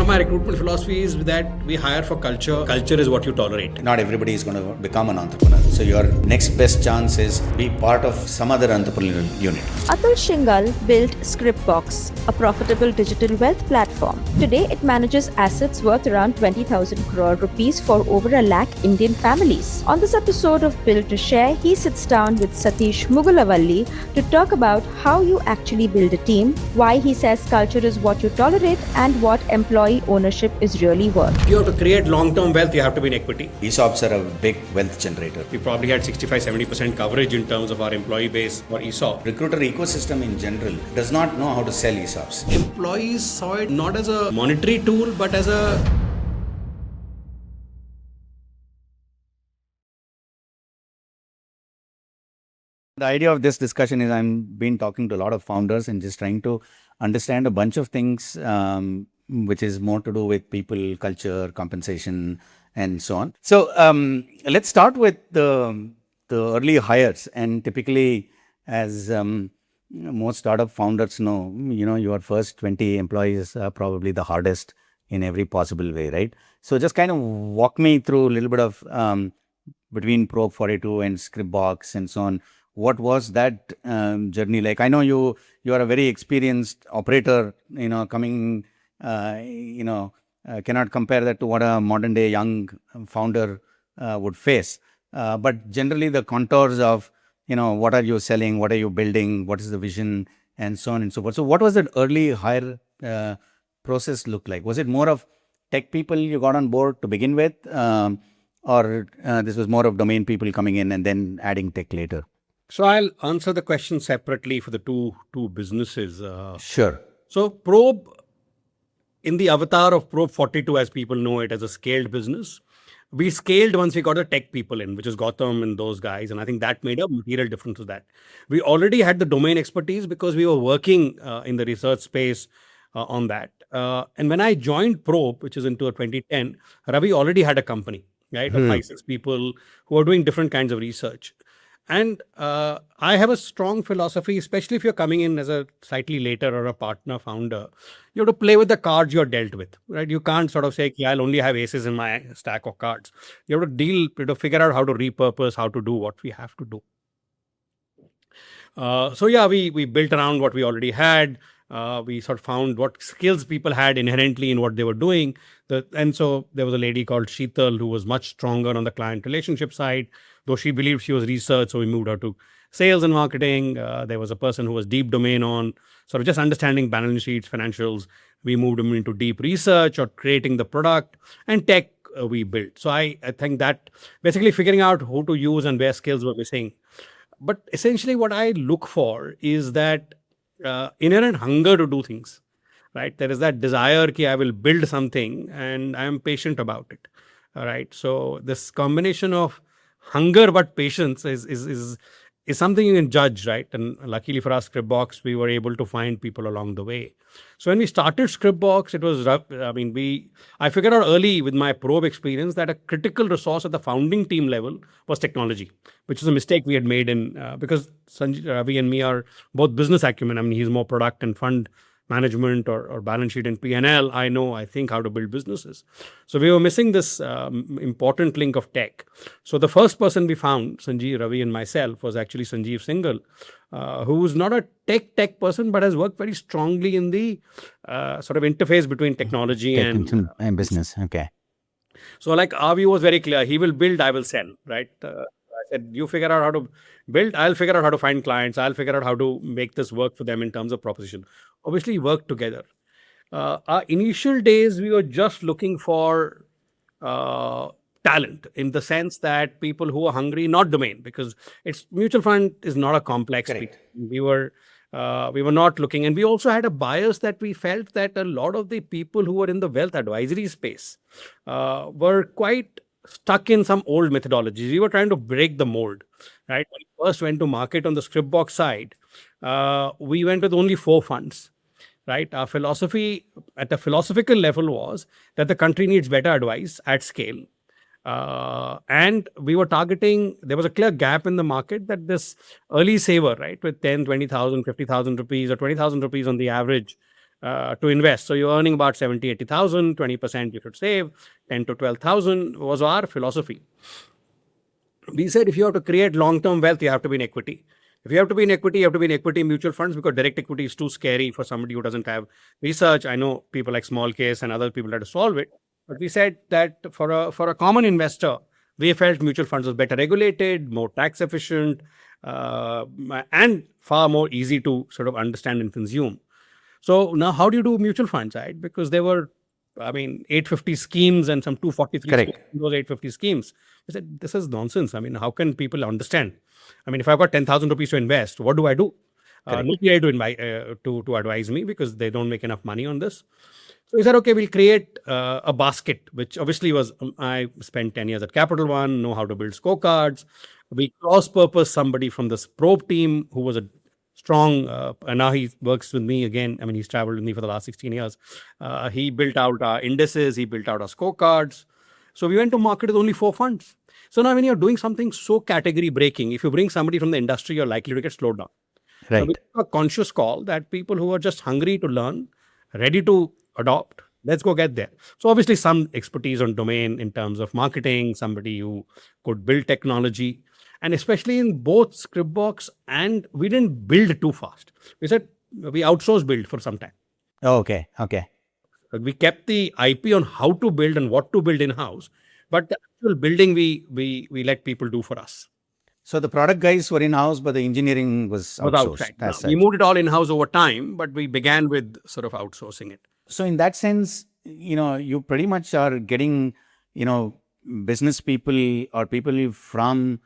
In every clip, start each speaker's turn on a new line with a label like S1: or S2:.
S1: of my recruitment philosophies is that we hire for culture. Culture is what you tolerate.
S2: Not everybody is going to become an entrepreneur. So your next best chance is be part of some other entrepreneurial unit.
S3: Atul Shinghal built Scripbox, a profitable digital wealth platform. Today, it manages assets worth around 20,000 crore rupees for over a lakh Indian families. On this episode of Build to Share, he sits down with Satish Mugulavalli to talk about how you actually build a team, why he says culture is what you tolerate, and what employee ownership is really worth.
S1: If you have to create long-term wealth, you have to be in equity.
S2: ESOPs are a big wealth generator.
S1: We probably had 65-70% coverage in terms of our employee base for ESOP.
S2: Recruiter ecosystem in general does not know how to sell ESOPs.
S1: Employees saw it not as a monetary tool, but as a
S2: The idea of this discussion is I've been talking to a lot of founders and just trying to understand a bunch of things which is more to do with people, culture, compensation, and so on. So let's start with the early hires. And typically, as most startup founders know, your first 20 employees are probably the hardest in every possible way, right? So just kind of walk me through a little bit of between Probe 42 and Scripbox and so on. What was that journey like? I know you are a very experienced operator, coming, cannot compare that to what a modern day young founder would face. But generally the contours of, what are you selling, what are you building, what is the vision, and so on and so forth. So what was that early hire process look like? Was it more of tech people you got on board to begin with? Or this was more of domain people coming in and then adding tech later?
S1: So I'll answer the question separately for the two businesses.
S2: Sure.
S1: So Probe, in the avatar of Probe 42, as people know it, as a scaled business, we scaled once we got the tech people in, which is Gautam and those guys. And I think that made a material difference to that. We already had the domain expertise because we were working in the research space on that. And when I joined Probe, which is into 2010, Ravi already had a company, right? Of 5-6 people who are doing different kinds of research. And I have a strong philosophy, especially if you're coming in as a slightly later or a partner founder, you have to play with the cards you're dealt with, right? You can't sort of say, I'll only have aces in my stack of cards. You have to figure out how to repurpose, how to do what we have to do. We built around what we already had. We sort of found what skills people had inherently in what they were doing. And so there was a lady called Sheetal who was much stronger on the client relationship side, though she believed she was research. So we moved her to sales and marketing. There was a person who was deep domain on sort of just understanding balance sheets, financials. We moved him into deep research or creating the product, and tech we built. So I think that basically figuring out who to use and where skills were missing. But essentially what I look for is that inherent hunger to do things, right? There is that desire that I will build something and I am patient about it. All right. So this combination of hunger but patience is something you can judge, right? And luckily for us, Scripbox, we were able to find people along the way. So when we started Scripbox, it was rough. I figured out early with my Probe experience that a critical resource at the founding team level was technology, which is a mistake we had made because Ravi and me are both business acumen. He's more product and fund management or balance sheet and P&L. I think how to build businesses. So we were missing this important link of tech. So the first person we found, Sanjeev, Ravi and myself, was actually Sanjeev Singhal, who's not a tech person, but has worked very strongly in the sort of interface between technology
S2: and business. Okay.
S1: So our view was very clear. He will build, I will sell, right? I said, you figure out how to build, I'll figure out how to find clients, I'll figure out how to make this work for them in terms of proposition. Obviously, work together. Our initial days, we were just looking for talent in the sense that people who are hungry, not domain, because mutual fund is not a complex. We were not looking, and we also had a bias that we felt that a lot of the people who were in the wealth advisory space were quite stuck in some old methodologies. We were trying to break the mold, right? When we first went to market on the Scripbox side, we went with only 4 funds, right? Our philosophy at the philosophical level was that the country needs better advice at scale. And we were targeting, there was a clear gap in the market that this early saver, right, with 10, 20,000, 50,000 rupees or 20,000 rupees on the average, to invest. So you're earning about 70, 80,000, 20% you should save, 10 to 12,000 was our philosophy. We said if you have to create long-term wealth, you have to be in equity. If you have to be in equity, you have to be in equity mutual funds, because direct equity is too scary for somebody who doesn't have research. I know people like Small Case and other people had to solve it. But we said that for a common investor, we felt mutual funds was better regulated, more tax efficient, and far more easy to sort of understand and consume. So now how do you do mutual funds, right? Because there were, 850 schemes and some 243
S2: Correct.
S1: schemes, those 850 schemes. I said, this is nonsense. How can people understand? If I've got 10,000 rupees to invest, what do I do? Nobody to advise me, because they don't make enough money on this. So we said, okay, we'll create a basket, which obviously was, I spent 10 years at Capital One, know how to build scorecards. We cross-purpose somebody from this probe team who was a strong, and now he works with me again. He's traveled with me for the last 16 years. He built out our indices, he built out our scorecards. So we went to market with only 4 funds. So now when you're doing something so category breaking, if you bring somebody from the industry, you're likely to get slowed down.
S2: Right.
S1: So we took a conscious call that people who are just hungry to learn, ready to adopt, let's go get there. So obviously some expertise on domain in terms of marketing, somebody who could build technology, and especially in both Scripbox, and we didn't build too fast. We said we outsourced build for some time.
S2: Okay.
S1: We kept the IP on how to build and what to build in-house, but the actual building we let people do for us.
S2: So the product guys were in-house, but the engineering was outsourced.
S1: Outside.
S2: That's
S1: We moved it all in-house over time, but we began with sort of outsourcing it.
S2: So in that sense, you pretty much are getting, business people or people from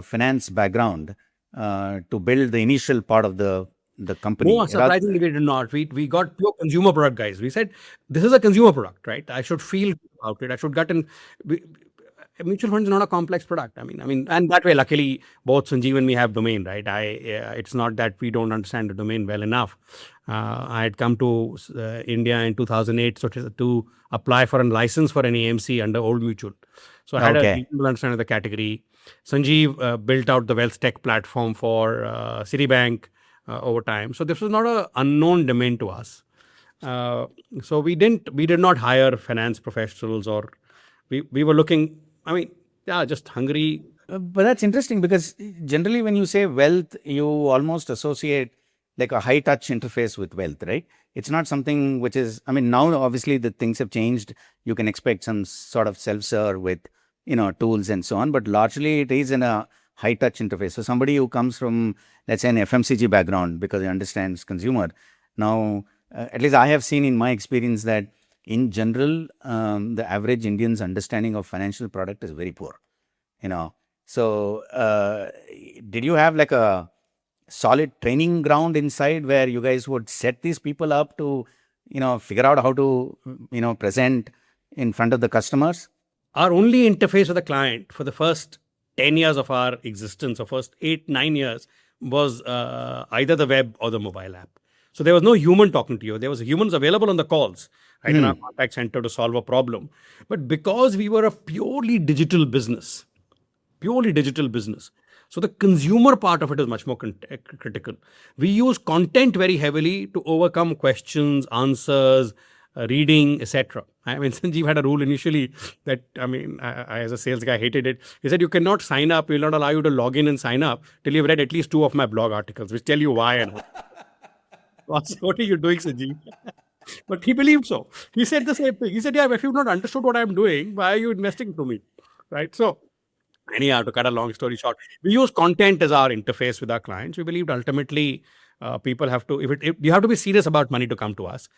S2: finance background to build the initial part of the company.
S1: No, surprisingly, we did not. We got pure consumer product guys. We said, this is a consumer product, right? I should feel good about it. I should get in. Mutual funds is not a complex product. And that way, luckily, both Sanjeev and me have domain, right? It's not that we don't understand the domain well enough. I had come to India in 2008 to apply for a license for an AMC under Old Mutual. So I had a reasonable understanding of the category. Sanjeev built out the wealth tech platform for Citibank over time. So this was not an unknown domain to us. So we did not hire finance professionals, or we were looking, just hungry.
S2: But that's interesting, because generally when you say wealth, you almost associate like a high touch interface with wealth, right? It's not something which is, now obviously the things have changed. You can expect some sort of self-serve with, tools and so on, but largely it is in a high touch interface. So somebody who comes from, let's say, an FMCG background, because he understands consumer. Now, at least I have seen in my experience that in general, the average Indian's understanding of financial product is very poor, So did you have like a solid training ground inside where you guys would set these people up to, figure out how to, present in front of the customers?
S1: Our only interface with the client for the first 10 years of our existence, or first 8-9 years, was either the web or the mobile app. So there was no human talking to you. There was humans available on the calls, right, in our contact center to solve a problem. But because we were a purely digital business, so the consumer part of it is much more critical. We use content very heavily to overcome questions, answers, reading, etc. Sanjeev had a rule initially that, I as a sales guy hated it. He said, you cannot sign up, we will not allow you to log in and sign up till you've read at least 2 of my blog articles, which tell you why and how. What are you doing, Sanjeev? But he believed so. He said the same thing. He said, if you've not understood what I'm doing, why are you investing to me? Right? So anyhow, to cut a long story short, we use content as our interface with our clients. We believed ultimately people have to, you have to be serious about money to come to us.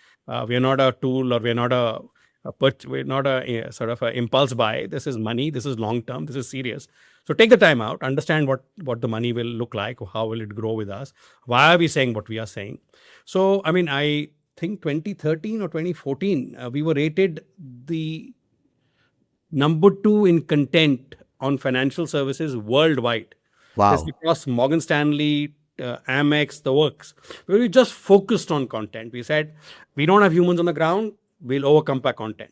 S1: We are not a tool, or we're not a sort of a impulse buy. This is money. This is long term. This is serious. So take the time out, understand what the money will look like, how will it grow with us, why are we saying what we are saying. So I think 2013 or 2014, we were rated the number 2 in content on financial services worldwide.
S2: Wow.
S1: This across Morgan Stanley, Amex, the works. We just focused on content. We said, we don't have humans on the ground, we'll overcome by content.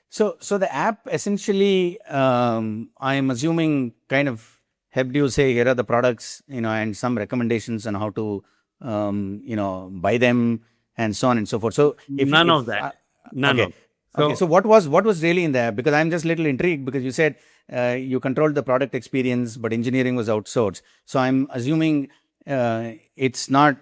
S2: So the app essentially, I am assuming, kind of helped you say, here are the products, and some recommendations on how to, buy them and so on and so forth. So
S1: None of that. None
S2: okay.
S1: of that.
S2: Okay, so what was really in there? Because I'm just a little intrigued because you said you controlled the product experience, but engineering was outsourced. So I'm assuming it's not.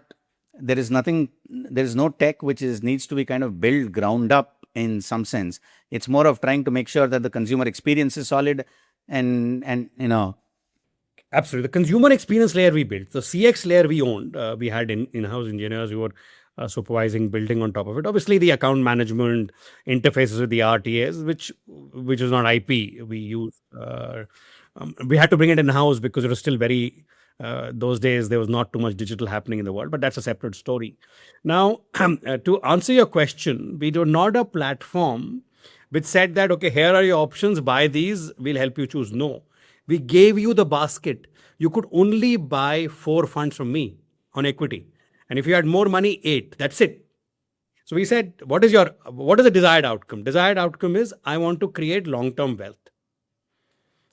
S2: There is nothing. There is no tech which needs to be kind of built ground up in some sense. It's more of trying to make sure that the consumer experience is solid, and you know.
S1: Absolutely. The consumer experience layer we built, the CX layer we owned. We had in-house engineers who were supervising building on top of it. Obviously, the account management interfaces with the RTAs, which is not IP. We use. We had to bring it in-house because it was still very. Those days there was not too much digital happening in the world, but that's a separate story. Now, to answer your question, we were not a platform which said that, okay, here are your options, buy these, we'll help you choose. No. We gave you the basket. You could only buy 4 funds from me on equity. And if you had more money, 8. That's it. So we said, what is the desired outcome? Desired outcome is I want to create long-term wealth.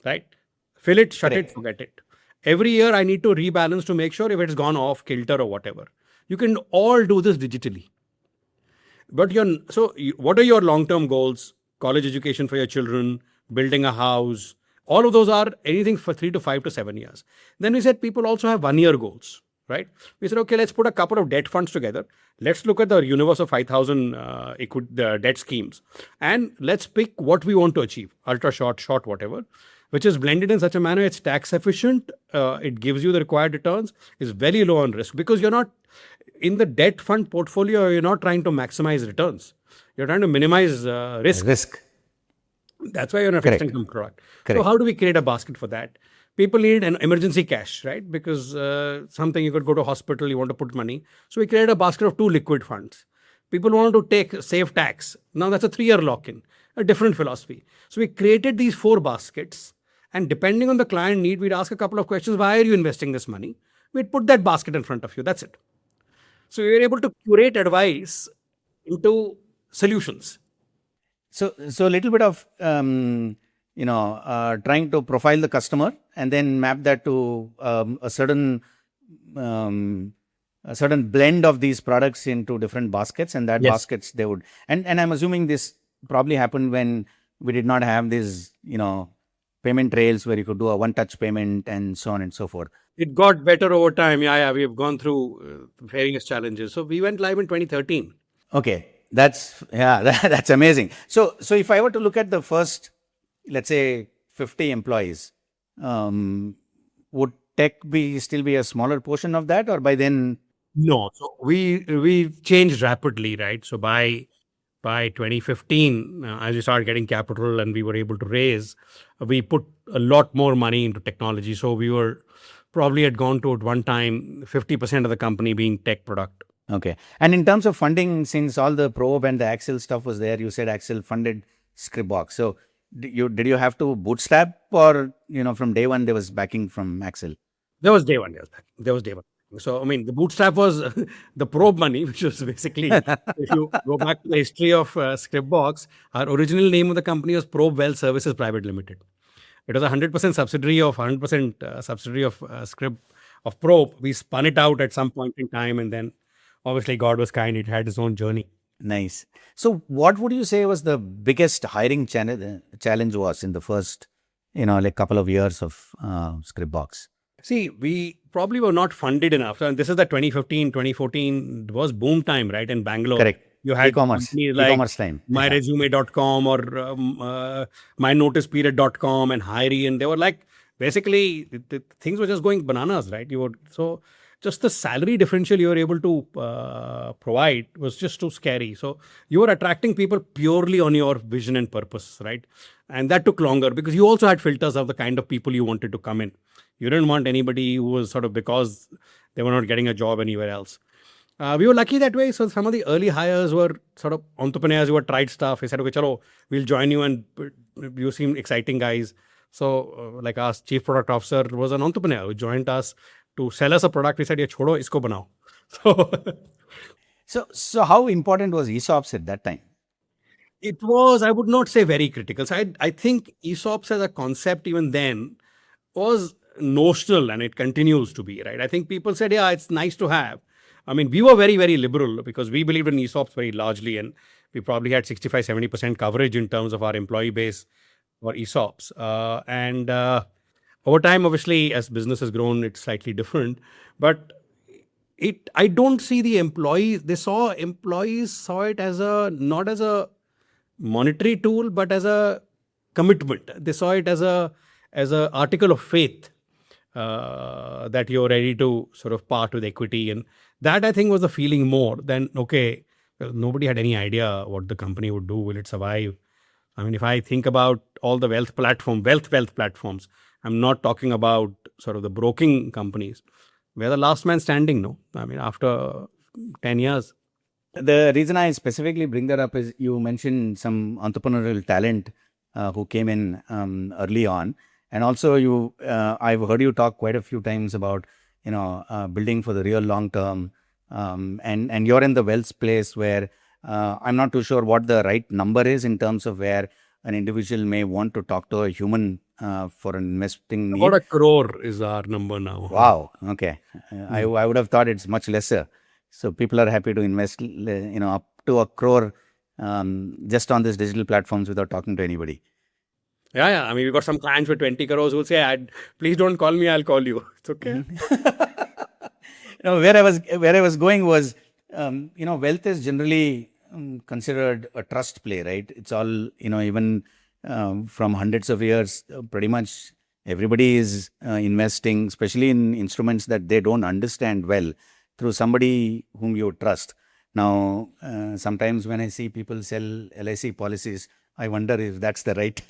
S1: Right? Fill it, shut
S2: Correct.
S1: it, forget it. Every year I need to rebalance to make sure if it's gone off kilter or whatever. You can all do this digitally. But what are your long-term goals? College education for your children, building a house. All of those are anything for 3 to 5 to 7 years. Then we said people also have 1-year goals, right? We said, okay, let's put a couple of debt funds together. Let's look at the universe of 5,000 debt schemes. And let's pick what we want to achieve. Ultra short, whatever. Which is blended in such a manner it's tax efficient. It gives you the required returns. It's very low on risk because you're not in the debt fund portfolio. You're not trying to maximize returns. You're trying to minimize risk. That's why you're in a fixed
S2: Correct.
S1: income product.
S2: Correct.
S1: So how do we create a basket for that? People need an emergency cash, right? Because something you could go to hospital, you want to put money. So we created a basket of 2 liquid funds. People want to save tax. Now that's a 3-year lock-in, a different philosophy. So we created these 4 baskets. And depending on the client need, we'd ask a couple of questions. Why are you investing this money? We'd put that basket in front of you. That's it. So we were able to curate advice into solutions.
S2: So a little bit of trying to profile the customer and then map that to a certain blend of these products into different baskets, and that
S1: Yes.
S2: baskets they would. And I'm assuming this probably happened when we did not have these payment rails where you could do a one-touch payment and so on and so forth.
S1: It got better over time. Yeah, we've gone through various challenges. So we went live in 2013.
S2: Okay, that's amazing. So if I were to look at the first, let's say 50 employees, would tech still be a smaller portion of that, or by then?
S1: No. So we changed rapidly, right? So by 2015, as we started getting capital and we were able to raise, we put a lot more money into technology. So we were probably had gone to at one time 50% of the company being tech product.
S2: Okay. And in terms of funding, since all the Probe and the Axel stuff was there, you said Axel funded Scripbox. So did you have to bootstrap, or from day one there was backing from Axel?
S1: There was day one. So, I mean, the bootstrap was the Probe money, which was basically, if you go back to the history of Scripbox, our original name of the company was Probe Wealth Services Private Limited. It was a 100% subsidiary of of Probe. We spun it out at some point in time, and then obviously God was kind. It had its own journey.
S2: Nice. So what would you say was the biggest hiring challenge was in the first, couple of years of Scripbox?
S1: See, we probably were not funded enough. And this is the 2015, 2014 was boom time, right? In Bangalore.
S2: Correct.
S1: You had
S2: e-commerce time.
S1: myresume.com or mynoticeperiod.com and Hirey. And they were like, basically, the things were just going bananas, right? So just the salary differential you were able to provide was just too scary. So you were attracting people purely on your vision and purpose, right? And that took longer because you also had filters of the kind of people you wanted to come in. You didn't want anybody who was sort of because they were not getting a job anywhere else. We were lucky that way. So some of the early hires were sort of entrepreneurs who had tried stuff. They said, okay, chalo, we'll join you and you seem exciting guys. So like our chief product officer was an entrepreneur who joined us to sell us a product. We said, yeah, chodo, isko banao.
S2: So how important was ESOPs at that time?
S1: It was, I would not say very critical. So I think ESOPs as a concept even then was notional, and it continues to be, right? I think people said, yeah, it's nice to have. I mean, we were very, very liberal because we believed in ESOPs very largely, and we probably had 65-70% coverage in terms of our employee base for ESOPs. And over time, obviously, as business has grown, it's slightly different. But I don't see the employees. Employees saw it as not as a monetary tool, but as a commitment. They saw it as a article of faith, that you're ready to sort of part with equity. And that, I think, was the feeling more than, okay, nobody had any idea what the company would do. Will it survive? I mean, if I think about all the wealth platforms, I'm not talking about sort of the broking companies. We're the last man standing, no? I mean, after 10 years.
S2: The reason I specifically bring that up is you mentioned some entrepreneurial talent who came in early on, and also I've heard you talk quite a few times about building for the real long term, and you're in the wealth place where I'm not too sure what the right number is in terms of where an individual may want to talk to a human for an investing need.
S1: About 1 crore is our number now.
S2: Wow. Okay. I would have thought it's much lesser. So people are happy to invest, up to 1 crore just on these digital platforms without talking to anybody.
S1: Yeah. I mean, we've got some clients with 20 crores who'll say, please don't call me, I'll call you. It's okay.
S2: Where I was going was, wealth is generally considered a trust play, right? It's all, even from hundreds of years, pretty much everybody is investing, especially in instruments that they don't understand well, through somebody whom you trust. Now, sometimes when I see people sell LIC policies, I wonder if that's the right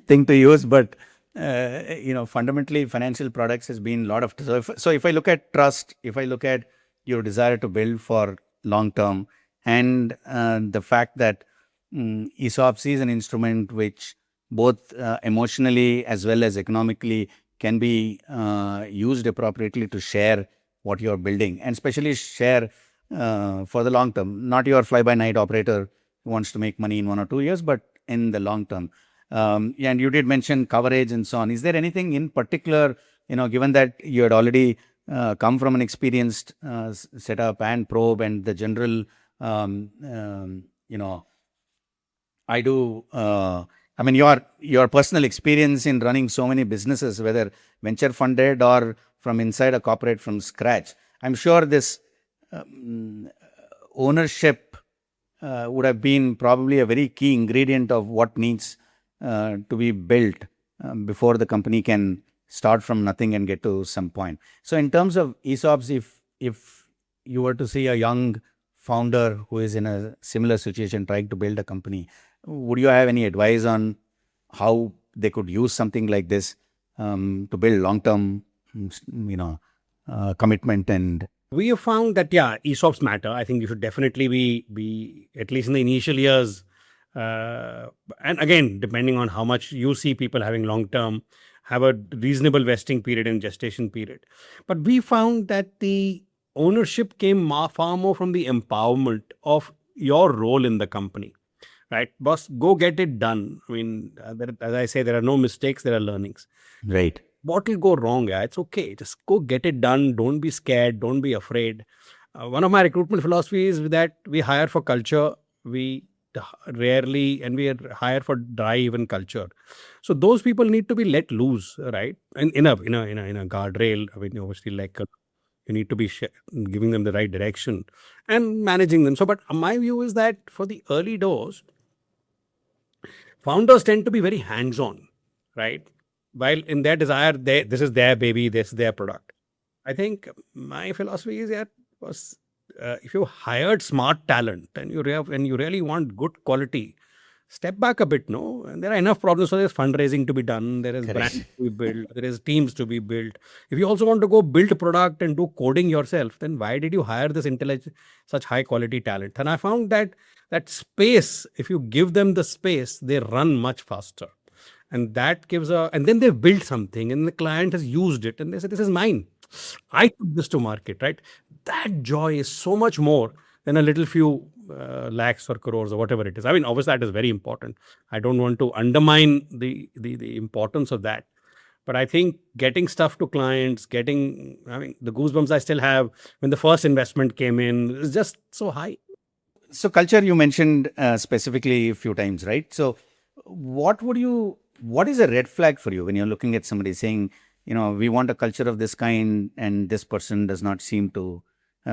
S2: thing to use. But, fundamentally, financial products has been a lot of... So if I look at trust, if I look at your desire to build for long term, and the fact that ESOPs is an instrument which both emotionally as well as economically can be used appropriately to share what you're building, and especially share for the long term, not your fly-by-night operator who wants to make money in 1 or 2 years, but in the long term. And you did mention coverage and so on. Is there anything in particular, given that you had already come from an experienced setup and probe and the general, your personal experience in running so many businesses, whether venture funded or from inside a corporate from scratch, I'm sure this ownership would have been probably a very key ingredient of what needs to be built before the company can start from nothing and get to some point. So in terms of ESOPs, if you were to see a young founder who is in a similar situation trying to build a company, would you have any advice on how they could use something like this to build long-term, commitment? And
S1: we have found that, ESOPs matter. I think you should definitely be at least in the initial years. And again, depending on how much you see people having long-term, have a reasonable vesting period and gestation period. But we found that the ownership came far more from the empowerment of your role in the company, right? Boss, go get it done. I mean, as I say, there are no mistakes, there are learnings.
S2: right.
S1: What will go wrong? Yeah, it's okay. Just go get it done. Don't be scared. Don't be afraid. One of my recruitment philosophies is that we hire for culture. We rarely, and we hire for drive and culture. So those people need to be let loose, right? And in a guardrail. I mean, obviously, like you need to be giving them the right direction and managing them. So, but my view is that for the early doors, founders tend to be very hands-on, right? While in their desire, this is their baby, this is their product. I think my philosophy is that if you hired smart talent and you really want good quality, step back a bit, no? And there are enough problems. So there's fundraising to be done. There is brand to be built. There is teams to be built. If you also want to go build a product and do coding yourself, then why did you hire this such high quality talent? And I found that space, if you give them the space, they run much faster. And that gives and then they've built something and the client has used it and they say, this is mine. I took this to market, right? That joy is so much more than a little few lakhs or crores or whatever it is. I mean, obviously that is very important. I don't want to undermine the importance of that. But I think getting stuff to clients, I mean, the goosebumps I still have when the first investment came in is just so high.
S2: So culture you mentioned specifically a few times, right? So what is a red flag for you when you're looking at somebody saying, we want a culture of this kind and this person does not seem to,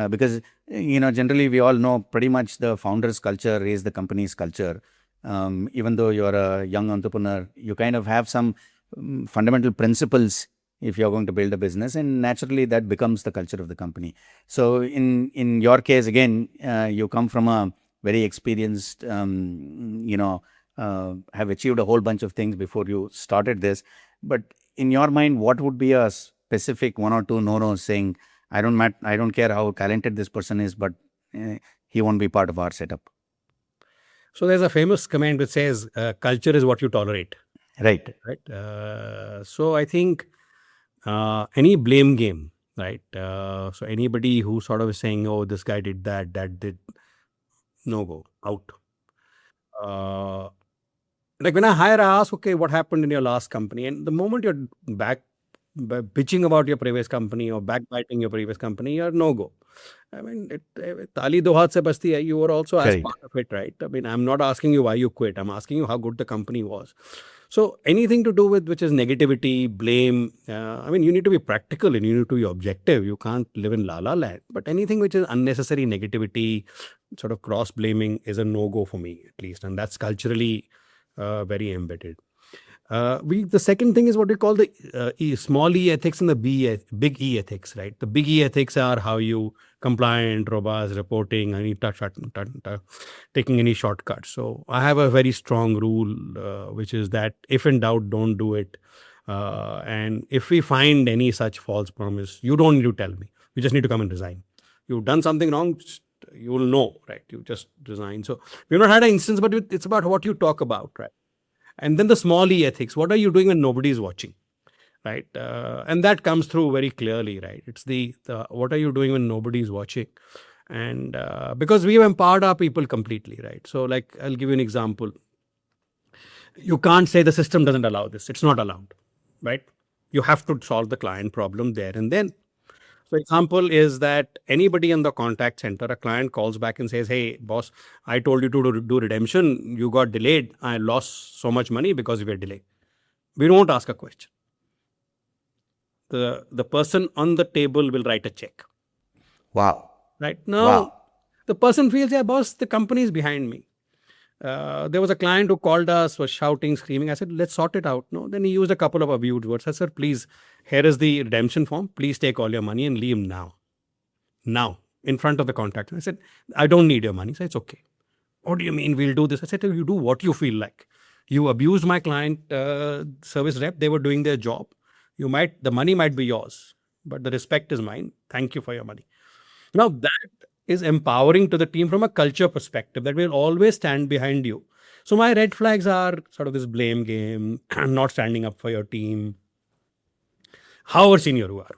S2: because, generally we all know pretty much the founder's culture is the company's culture. Even though you're a young entrepreneur, you kind of have some fundamental principles if you're going to build a business, and naturally that becomes the culture of the company. So in your case, again, you come from a very experienced, have achieved a whole bunch of things before you started this. But in your mind, what would be a specific one or two no-nos saying, I don't care how talented this person is, but he won't be part of our setup.
S1: So there's a famous comment which says, culture is what you tolerate.
S2: Right.
S1: So I think any blame game, right? So anybody who sort of is saying, oh, this guy did that did, no go, out. Like when I hire, I ask, okay, what happened in your last company? And the moment you're back bitching about your previous company or backbiting your previous company, you're no go. I mean, tali do haath se basti hai. You were also as
S2: Correct.
S1: part of it, right? I mean, I'm not asking you why you quit. I'm asking you how good the company was. So anything to do with which is negativity, blame, I mean, you need to be practical and you need to be objective. You can't live in la la land. But anything which is unnecessary negativity, sort of cross blaming is a no go for me, at least. And that's culturally very embedded. The second thing is what we call the small e ethics and the big E ethics, right? The big E ethics are how you compliant, robust, reporting, taking any shortcuts. So I have a very strong rule, which is that if in doubt, don't do it. And if we find any such false promise, you don't need to tell me. You just need to come and resign. You've done something wrong, you will know, right? You just resign. So we've not had an instance, but it's about what you talk about, right? And then the small E ethics. What are you doing when nobody is watching, right? And that comes through very clearly, right? It's the what are you doing when nobody is watching? And because we have empowered our people completely, right? So like, I'll give you an example. You can't say the system doesn't allow this. It's not allowed, right? You have to solve the client problem there and then. So example is that anybody in the contact center, a client calls back and says, hey, boss, I told you to do redemption. You got delayed. I lost so much money because we were delayed. We don't ask a question. The person on the table will write a check.
S2: Wow.
S1: Right now,
S2: Wow.
S1: the person feels, yeah, boss, the company is behind me. There was a client who called us, was shouting, screaming. I said, let's sort it out. No, then he used a couple of abused words. I said, please, here is the redemption form. Please take all your money and leave now. Now, in front of the contractor. I said, I don't need your money. So it's okay. What do you mean we'll do this? I said, you do what you feel like. You abused my client service rep. They were doing their job. The money might be yours, but the respect is mine. Thank you for your money. Now that is empowering to the team from a culture perspective, that will always stand behind you. So my red flags are sort of this blame game, not standing up for your team, however senior you are.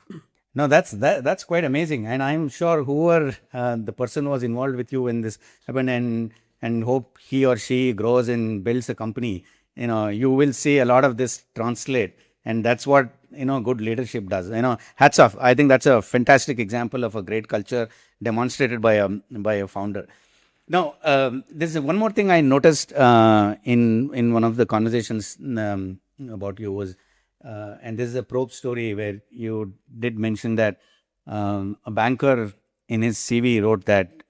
S2: No, that's quite amazing, and I'm sure whoever the person was involved with you when this happened, and hope he or she grows and builds a company. You will see a lot of this translate, and that's what good leadership does. Hats off. I think that's a fantastic example of a great culture demonstrated by a founder. Now, there's one more thing I noticed in one of the conversations about you was. And this is a probe story where you did mention that a banker in his CV wrote that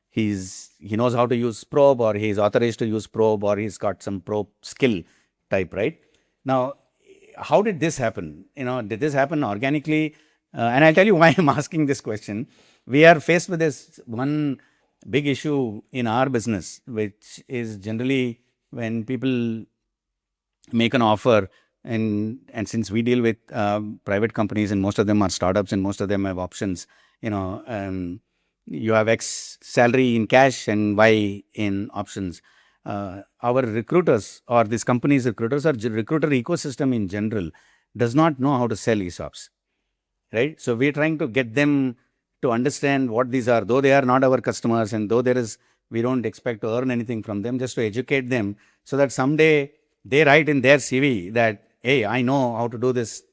S2: he knows how to use probe, or he's authorized to use probe, or he's got some probe skill type, right? Now, how did this happen? Did this happen organically? And I'll tell you why I'm asking this question. We are faced with this one big issue in our business, which is generally when people make an offer, and since we deal with private companies, and most of them are startups, and most of them have options, you have X salary in cash and Y in options. Our recruiters, or this company's recruiters, or recruiter ecosystem in general, does not know how to sell ESOPs, right? So we're trying to get them to understand what these are, though they are not our customers, and though we don't expect to earn anything from them, just to educate them so that someday they write in their CV that, hey, I know how to do this,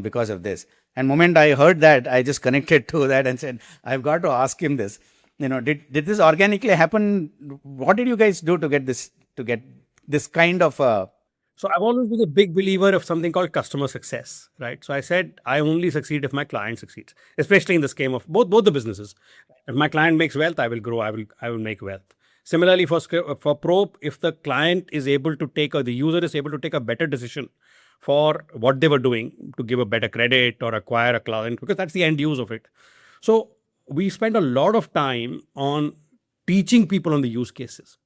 S2: because of this. And moment I heard that, I just connected to that and said, I've got to ask him this. Did this organically happen? What did you guys do to get this kind of
S1: So I've always been a big believer of something called customer success, right? So I said I only succeed if my client succeeds, especially in the scheme of both the businesses. If my client makes wealth, I will grow. I will make wealth. Similarly, for Pro, if the client is able to take, or the user is able to take a better decision for what they were doing, to give a better credit or acquire a client, because that's the end use of it. So we spend a lot of time on teaching people on the use cases,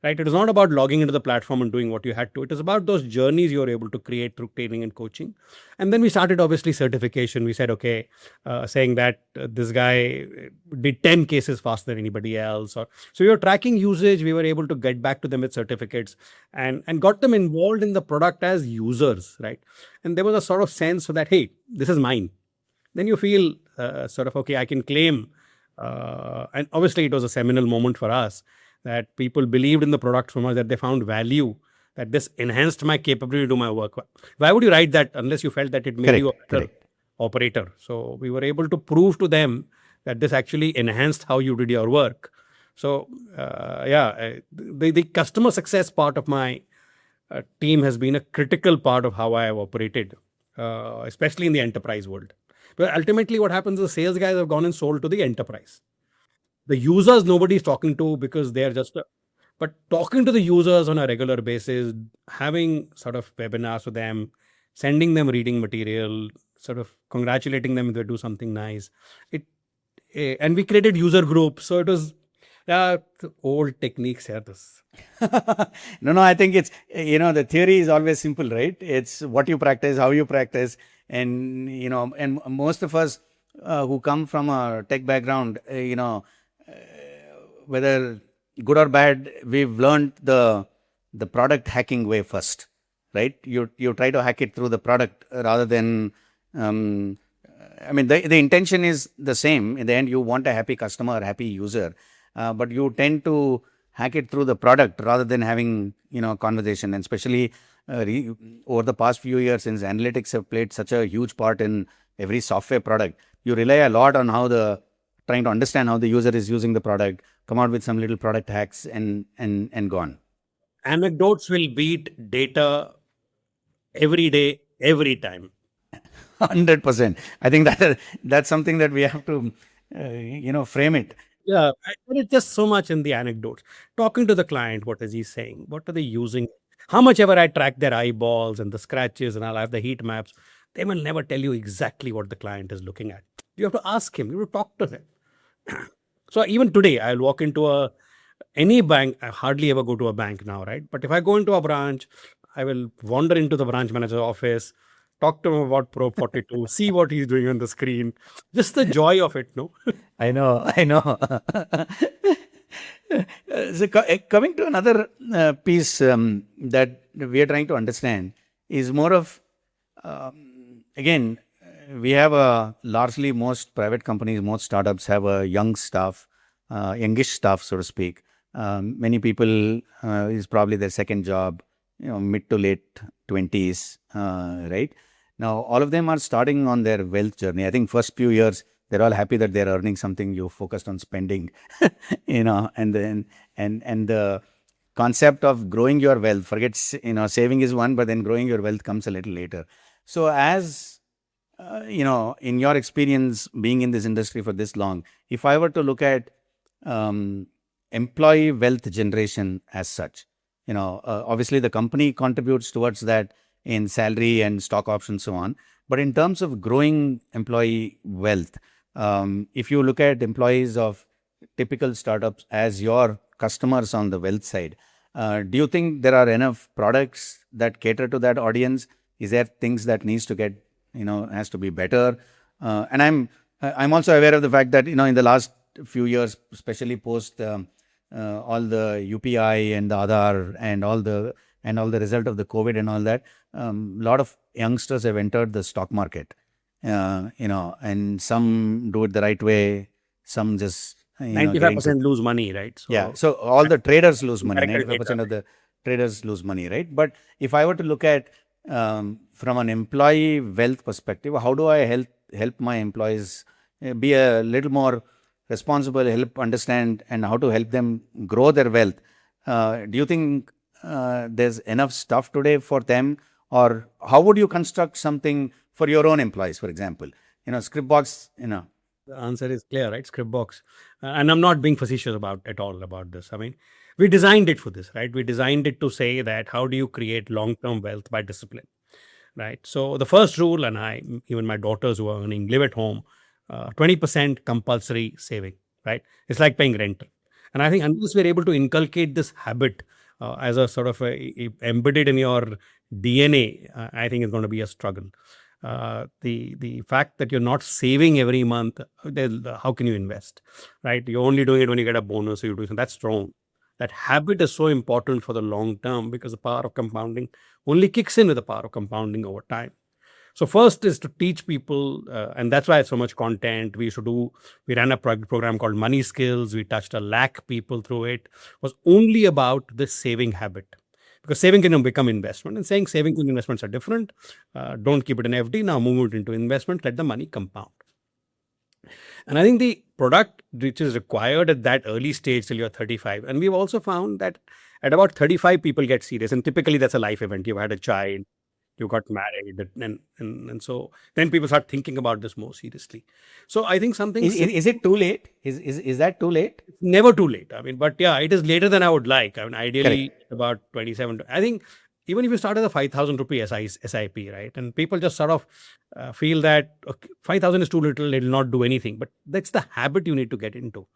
S1: right? It is not about logging into the platform and doing what you had to. It is about those journeys you are able to create through training and coaching. And then we started, obviously, certification. We said, okay, saying that this guy did 10 cases faster than anybody else. So we were tracking usage. We were able to get back to them with certificates and got them involved in the product as users, right? And there was a sort of sense that, hey, this is mine. Then you feel sort of, okay, I can claim. And obviously, it was a seminal moment for us that people believed in the product so much that they found value, that this enhanced my capability to do my work. Why would you write that unless you felt that it made you a better operator? So we were able to prove to them that this actually enhanced how you did your work. So the customer success part of my team has been a critical part of how I have operated, especially in the enterprise world. But ultimately, what happens is sales guys have gone and sold to the enterprise. The users, nobody's talking to because they're just, but talking to the users on a regular basis, having sort of webinars with them, sending them reading material, sort of congratulating them if they do something nice. And we created user groups. So it was old techniques here.
S2: No, I think it's, the theory is always simple, right? It's what you practice, how you practice. And, and most of us who come from a tech background, whether good or bad, we've learned the product hacking way first, right? You try to hack it through the product rather than, the intention is the same. In the end, you want a happy customer, a happy user, but you tend to hack it through the product rather than having, conversation. And especially over the past few years, since analytics have played such a huge part in every software product, you rely a lot on trying to understand how the user is using the product, come out with some little product hacks and gone.
S1: Anecdotes will beat data every day, every time.
S2: 100%. I think that's something that we have to, frame it.
S1: Yeah, it's just so much in the anecdotes. Talking to the client, what is he saying? What are they using? How much ever I track their eyeballs and the scratches and I'll have the heat maps, they will never tell you exactly what the client is looking at. You have to ask him, you have to talk to him. So even today, I'll walk into any bank. I hardly ever go to a bank now, right? But if I go into a branch, I will wander into the branch manager's office, talk to him about Pro 42, see what he's doing on the screen. Just the joy of it, no?
S2: I know. So coming to another piece that we are trying to understand is more of, again, we have largely most private companies, most startups have a young staff, youngish staff, so to speak. Many people is probably their second job, mid to late 20s, right? Now, all of them are starting on their wealth journey. I think first few years, they're all happy that they're earning something. You focused on spending, and then and the concept of growing your wealth, forget, saving is one, but then growing your wealth comes a little later. So as, in your experience being in this industry for this long, if I were to look at employee wealth generation as such, obviously the company contributes towards that in salary and stock options, so on. But in terms of growing employee wealth, if you look at employees of typical startups as your customers on the wealth side, do you think there are enough products that cater to that audience? Is there things that needs to get, has to be better? And I'm also aware of the fact that, in the last few years, especially post all the UPI and the Aadhaar and all the result of the COVID and all that, a lot of youngsters have entered the stock market, and some do it the right way, some just
S1: 95% lose money, right? So,
S2: so all the traders lose money. 95% of the traders lose money, right? But if I were to look at from an employee wealth perspective, how do I help my employees be a little more responsible, help understand, and how to help them grow their wealth? Do you think there's enough stuff today for them, or how would you construct something for your own employees, for example? Scriptbox,
S1: The answer is clear, right? Scriptbox. And I'm not being facetious at all about this. I mean, we designed it for this, right? We designed it to say that how do you create long-term wealth by discipline, right? So the first rule, and even my daughters who are earning, live at home, 20% compulsory saving, right? It's like paying rent. And I think unless we're able to inculcate this habit as a sort of embedded in your DNA, I think it's going to be a struggle. The fact that you're not saving every month, how can you invest, right? You're only doing it when you get a bonus, or you do something. That's wrong. That habit is so important for the long term because the power of compounding only kicks in with the power of compounding over time. So first is to teach people, and that's why so much content we ran a program called Money Skills. We touched 1 lakh people through it. Was only about this saving habit. Because saving can become investment, and saying savings and investments are different. Don't keep it in FD. Now move it into investment. Let the money compound. And I think the product which is required at that early stage till you're 35, and we've also found that at about 35 people get serious, and typically that's a life event. You've had a child, you got married, and so then people start thinking about this more seriously. So I think something
S2: is it too late? Is that too late?
S1: Never too late. I mean, but yeah, it is later than I would like. I mean, ideally
S2: Correct.
S1: about 27. I think even if you start as a 5,000 rupee SIP, right, and people just sort of feel that okay, 5,000 is too little, it will not do anything. But that's the habit you need to get into.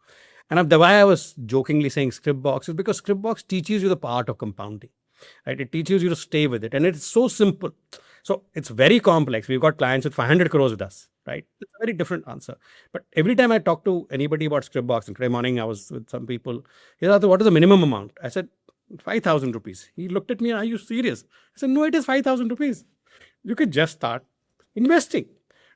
S1: And the why I was jokingly saying Scriptbox is because Scriptbox teaches you the art of compounding, right? It teaches you to stay with it, and it's so simple. So it's very complex. We've got clients with 500 crores with us, right? It's a very different answer. But every time I talk to anybody about Scriptbox, and today morning I was with some people, he said, what is the minimum amount? I said, 5,000 rupees. He looked at me, are you serious? I said, no, it is 5,000 rupees. You could just start investing.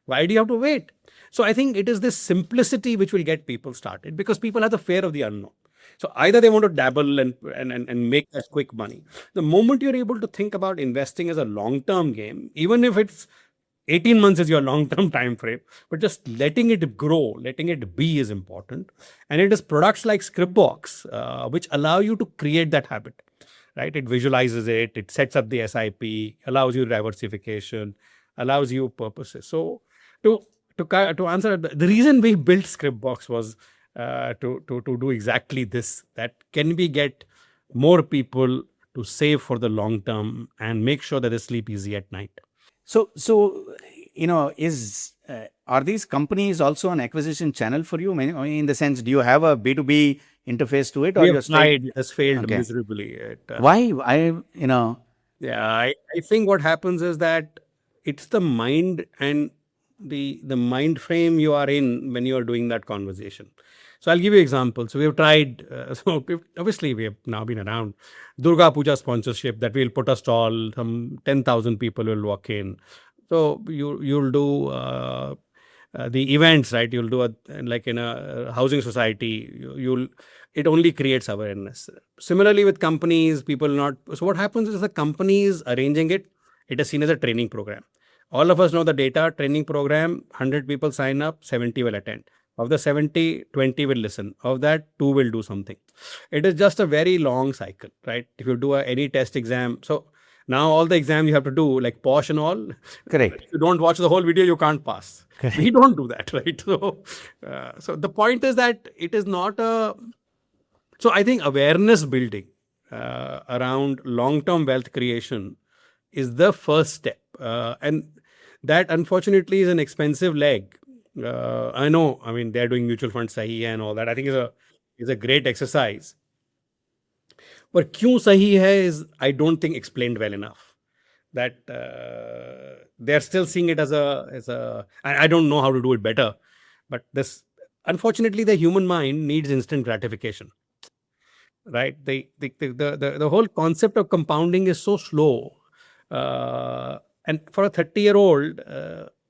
S1: Why do you have to wait? So I think it is this simplicity which will get people started, because people have the fear of the unknown. So either they want to dabble and make that quick money. The moment you're able to think about investing as a long-term game, even if it's 18 months is your long-term time frame, but just letting it grow, letting it be is important. And it is products like Scriptbox which allow you to create that habit, right? It visualizes it, it sets up the SIP, allows you diversification, allows you purposes. So to answer, the reason we built Scriptbox was to do exactly this. That can we get more people to save for the long term and make sure that they sleep easy at night.
S2: So are these companies also an acquisition channel for you? In the sense, do you have a B2B interface to it, or
S1: We
S2: you're
S1: have tried, it has failed
S2: Okay.
S1: miserably.
S2: Why?
S1: Yeah, I think what happens is that it's the mind and the mind frame you are in when you are doing that conversation. So I'll give you examples. So we have tried, obviously we have now been around Durga Puja sponsorship, that we'll put a stall, some 10,000 people will walk in. So you'll do the events, right? You'll do like in a housing society, it only creates awareness. Similarly with companies, people not. So what happens is the company is arranging it. It is seen as a training program. All of us know the data. Training program, 100 people sign up, 70 will attend. Of the 70, 20 will listen. Of that, 2 will do something. It is just a very long cycle, right? If you do any test exam, so now all the exams you have to do, like POSH and all.
S2: Correct.
S1: If you don't watch the whole video, you can't pass. We don't do that, right? So the point is that it is not a. So I think awareness building around long-term wealth creation is the first step, and that unfortunately is an expensive leg. I know. I mean, they're doing mutual fund sahi hai and all that. I think is a great exercise. But kyun sahi hai is, I don't think, explained well enough. That they're still seeing it as a. I don't know how to do it better, but this, unfortunately, the human mind needs instant gratification, right? The whole concept of compounding is so slow, and for a 30-year-old,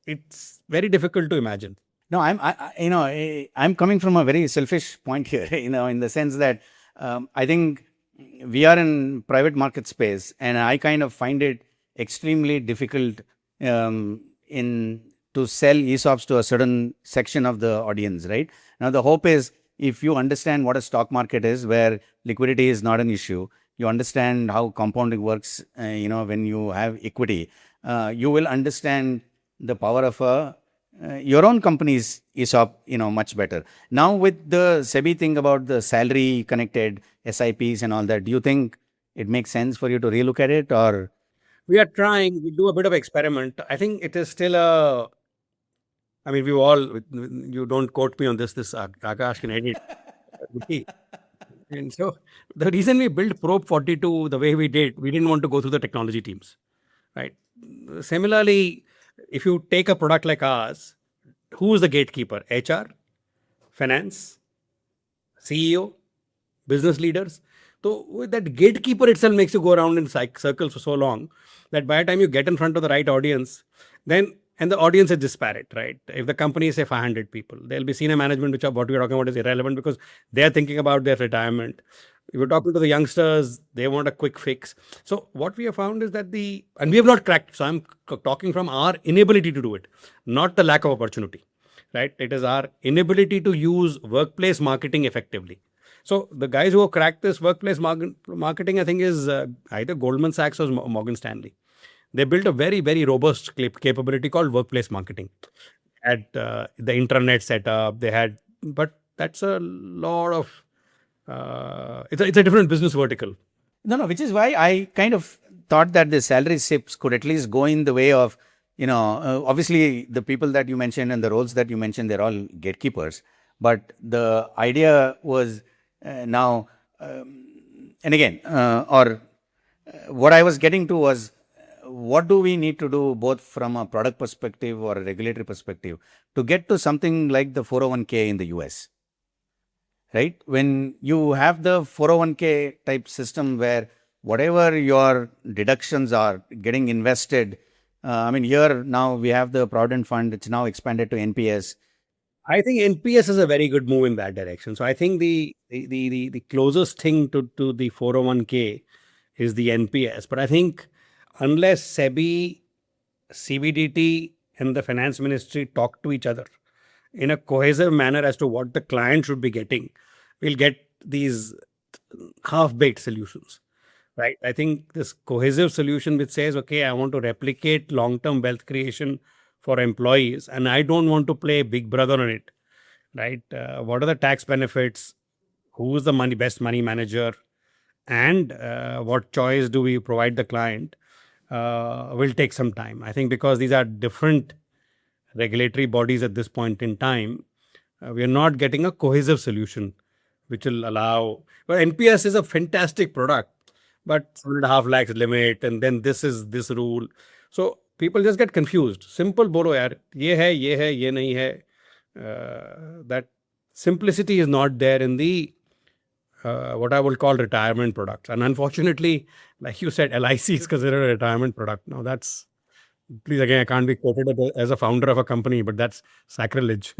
S1: it's very difficult to imagine.
S2: No, I'm coming from a very selfish point here, in the sense that I think we are in private market space, and I kind of find it extremely difficult in to sell ESOPs to a certain section of the audience, right? Now, the hope is if you understand what a stock market is, where liquidity is not an issue, you understand how compounding works, when you have equity, you will understand the power of your own company's ESOP, much better. Now, with the SEBI thing about the salary connected SIPs and all that, do you think it makes sense for you to relook at it, or?
S1: We are trying, we do a bit of experiment. I think it is still I mean, you don't quote me on this, Akash can edit. And so the reason we built Probe 42 the way we did, we didn't want to go through the technology teams, right? Similarly, if you take a product like ours, who is the gatekeeper? HR, finance, CEO, business leaders. So that gatekeeper itself makes you go around in circles for so long that by the time you get in front of the right audience, and the audience is disparate, right? If the company is say 500 people, there'll be senior management, which are what we're talking about is irrelevant because they're thinking about their retirement. If you're talking to the youngsters, they want a quick fix. So what we have found is that and we have not cracked. So I'm talking from our inability to do it, not the lack of opportunity, right? It is our inability to use workplace marketing effectively. So the guys who have cracked this workplace marketing, I think, is either Goldman Sachs or Morgan Stanley. They built a very, very robust capability called workplace marketing. At the intranet setup, they had, but that's a lot of, it's a different business vertical.
S2: No, which is why I kind of thought that the salary SIPs could at least go in the way of, obviously the people that you mentioned and the roles that you mentioned, they're all gatekeepers. But the idea was now, and again, what I was getting to was, what do we need to do both from a product perspective or a regulatory perspective to get to something like the 401k in the US? Right? When you have the 401k type system where whatever your deductions are getting invested, here now we have the Provident Fund, it's now expanded to NPS.
S1: I think NPS is a very good move in that direction. So I think the closest thing to the 401k is the NPS. But I think unless SEBI, CBDT, and the finance ministry talk to each other in a cohesive manner as to what the client should be getting, we'll get these half-baked solutions, right? I think this cohesive solution which says, okay, I want to replicate long-term wealth creation for employees and I don't want to play big brother on it, right? What are the tax benefits? Who is the best money manager? And what choice do we provide the client? Will take some time. I think because these are different regulatory bodies at this point in time, we are not getting a cohesive solution which will allow. Well, NPS is a fantastic product, but 7.5 lakhs limit, and then this is this rule. So people just get confused. Simple bolo yaar, ye hai, ye nahi hai. That simplicity is not there in the what I will call retirement products. And unfortunately, like you said, LIC is considered a retirement product. Now that's, please again, I can't be quoted as a founder of a company, but that's sacrilege.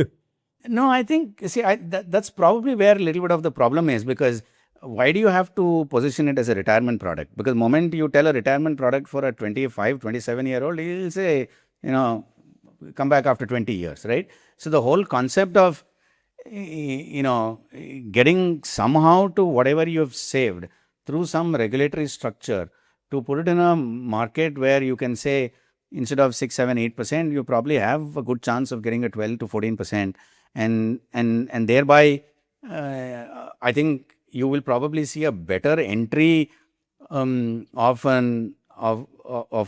S2: No, I think, see, that's probably where a little bit of the problem is, because why do you have to position it as a retirement product? Because the moment you tell a retirement product for a 25, 27-year-old, he'll say, come back after 20 years, right? So the whole concept of getting somehow to whatever you have saved through some regulatory structure to put it in a market where you can say instead of 6, 7, 8%, you probably have a good chance of getting a 12 to 14%, and thereby I think you will probably see a better entry of an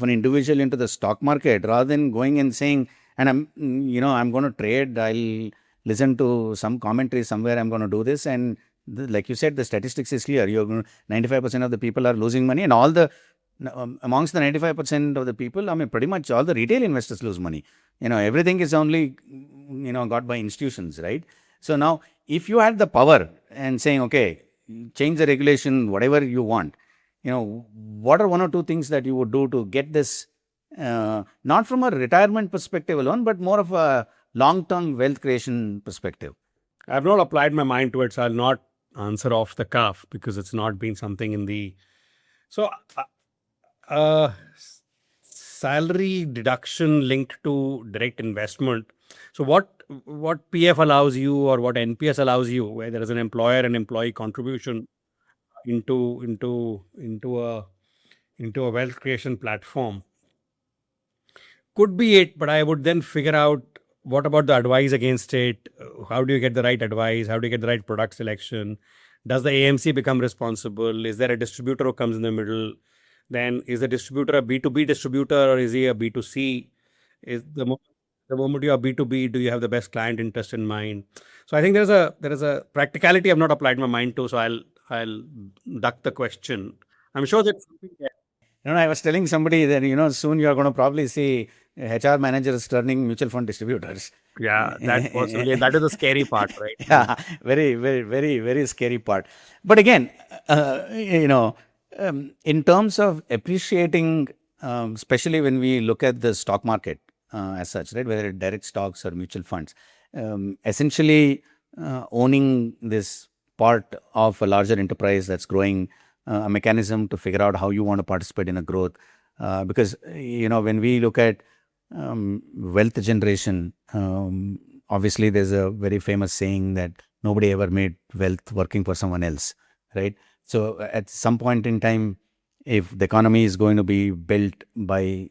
S2: individual into the stock market rather than going and saying, and I'm going to trade, I'll listen to some commentary somewhere, I'm going to do this. And like you said, the statistics is clear. 95% of the people are losing money, and amongst the 95% of the people, pretty much all the retail investors lose money. Everything is only, got by institutions, right? So now, if you had the power and saying, okay, change the regulation, whatever you want, what are one or two things that you would do to get this, not from a retirement perspective alone, but more of a long-term wealth creation perspective?
S1: I've not applied my mind to it, so I'll not answer off the cuff because it's not been something in the. So, salary deduction linked to direct investment. So what PF allows you or what NPS allows you, where there is an employer and employee contribution into a wealth creation platform, could be it, but I would then figure out what about the advice against it? How do you get the right advice? How do you get the right product selection? Does the AMC become responsible? Is there a distributor who comes in the middle? Then is the distributor a B2B distributor or is he a B2C? Is the moment you are B2B, do you have the best client interest in mind? So I think there is a practicality I've not applied my mind to, so I'll duck the question. I'm sure that
S2: I was telling somebody that, soon you're going to probably see HR managers turning mutual fund distributors.
S1: yeah, that is the scary part, right?
S2: Yeah, very, very, very, very scary part. But again, in terms of appreciating, especially when we look at the stock market as such, right, whether it's direct stocks or mutual funds, essentially owning this part of a larger enterprise that's growing, a mechanism to figure out how you want to participate in a growth. Because, when we look at wealth generation, obviously there's a very famous saying that nobody ever made wealth working for someone else, right? So at some point in time, if the economy is going to be built by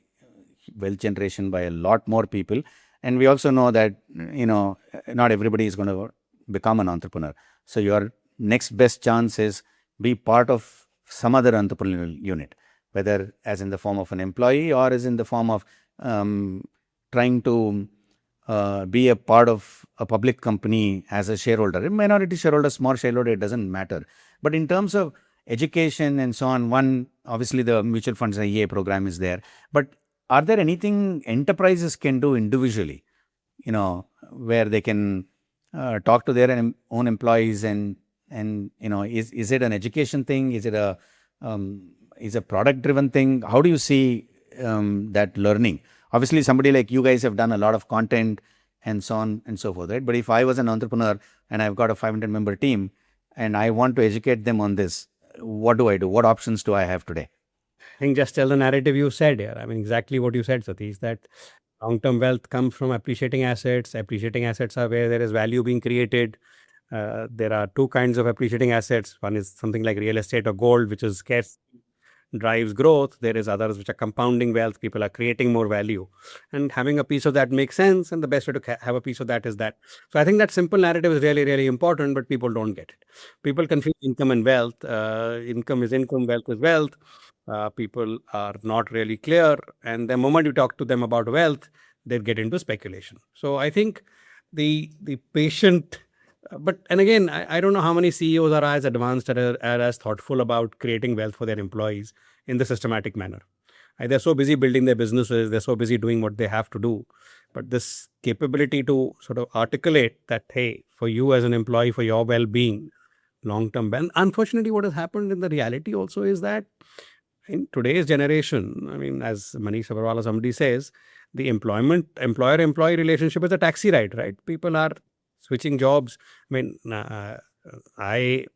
S2: wealth generation by a lot more people, and we also know that, not everybody is going to become an entrepreneur. So your next best chance is be part of some other entrepreneurial unit, whether as in the form of an employee or as in the form of trying to be a part of a public company as a shareholder, a minority shareholder, small shareholder, it doesn't matter. But in terms of education and so on, obviously the mutual funds EA program is there. But are there anything enterprises can do individually, where they can talk to their own employees and is it an education thing? Is it a product driven thing? How do you see that learning? Obviously, somebody like you guys have done a lot of content and so on and so forth, right? But if I was an entrepreneur and I've got a 500-member team and I want to educate them on this, what do I do? What options do I have today?
S1: I think just tell the narrative you said here. I mean, exactly what you said, Satish, that long-term wealth comes from appreciating assets. Appreciating assets are where there is value being created. There are two kinds of appreciating assets. One is something like real estate or gold, which is scarce, drives growth. There is others which are compounding wealth. People are creating more value, and having a piece of that makes sense. And the best way to have a piece of that is that. So I think that simple narrative is really, really important, but people don't get it. People confuse income and wealth. Income is income, wealth is wealth. People are not really clear, and the moment you talk to them about wealth, they get into speculation. So I think the patient. And again, I don't know how many CEOs are as advanced or as thoughtful about creating wealth for their employees in the systematic manner. They're so busy building their businesses, they're so busy doing what they have to do. But this capability to sort of articulate that, hey, for you as an employee, for your well-being, long-term, unfortunately, what has happened in the reality also is that in today's generation, I mean, as Manish Sabharwal somebody says, the employer-employee relationship is a taxi ride, right? People are switching jobs. I mean,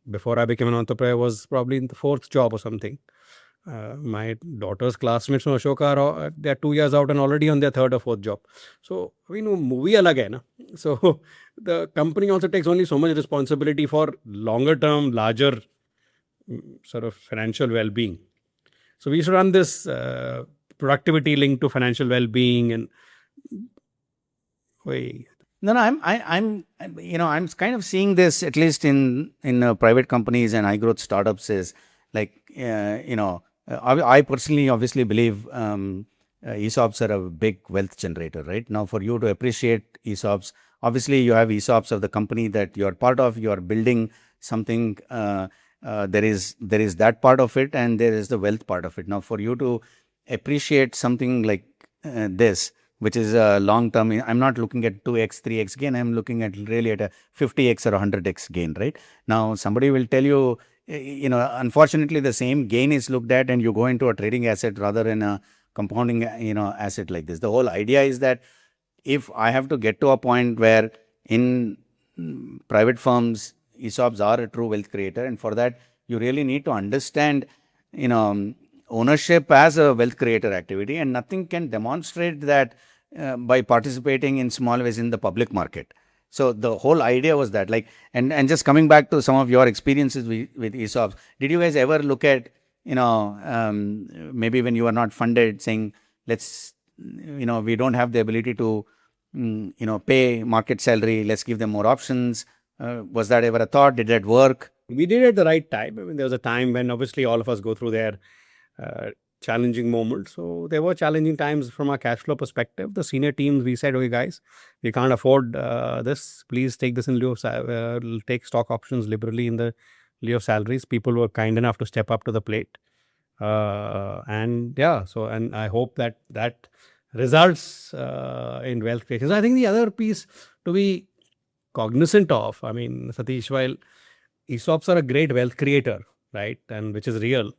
S1: before I became an entrepreneur, was probably in the fourth job or something. My daughter's classmates from Ashoka, they're 2 years out and already on their third or fourth job. So, movie alag hai na? So, the company also takes only so much responsibility for longer term, larger sort of financial well-being. So, we should run this productivity linked to financial well-being and
S2: No, I'm kind of seeing this at least in private companies and high growth startups is like, I personally obviously believe ESOPs are a big wealth generator, right? Now, for you to appreciate ESOPs, obviously you have ESOPs of the company that you're part of, you're building something, there is that part of it and there is the wealth part of it. Now, for you to appreciate something like this, which is a long term, I'm not looking at 2x, 3x gain, I'm looking at really at a 50x or 100x gain, right? Now, somebody will tell you, unfortunately, the same gain is looked at and you go into a trading asset rather than a compounding, asset like this. The whole idea is that if I have to get to a point where in private firms, ESOPs are a true wealth creator, and for that, you really need to understand, ownership as a wealth creator activity, and nothing can demonstrate that by participating in small ways in the public market. So the whole idea was that, like, and just coming back to some of your experiences with ESOPs, did you guys ever look at, maybe when you are not funded, saying, let's, we don't have the ability to, pay market salary, let's give them more options. Was that ever a thought? Did that work?
S1: We did it at the right time. I mean, there was a time when obviously all of us go through their challenging moments. So there were challenging times from a cash flow perspective. The senior teams, we said, okay, guys, we can't afford this. Please take this in lieu of take stock options liberally in the lieu of salaries. People were kind enough to step up to the plate. And I hope that results in wealth creation. So I think the other piece to be cognizant of, I mean, Satish, while ESOPs are a great wealth creator, right, and which is real,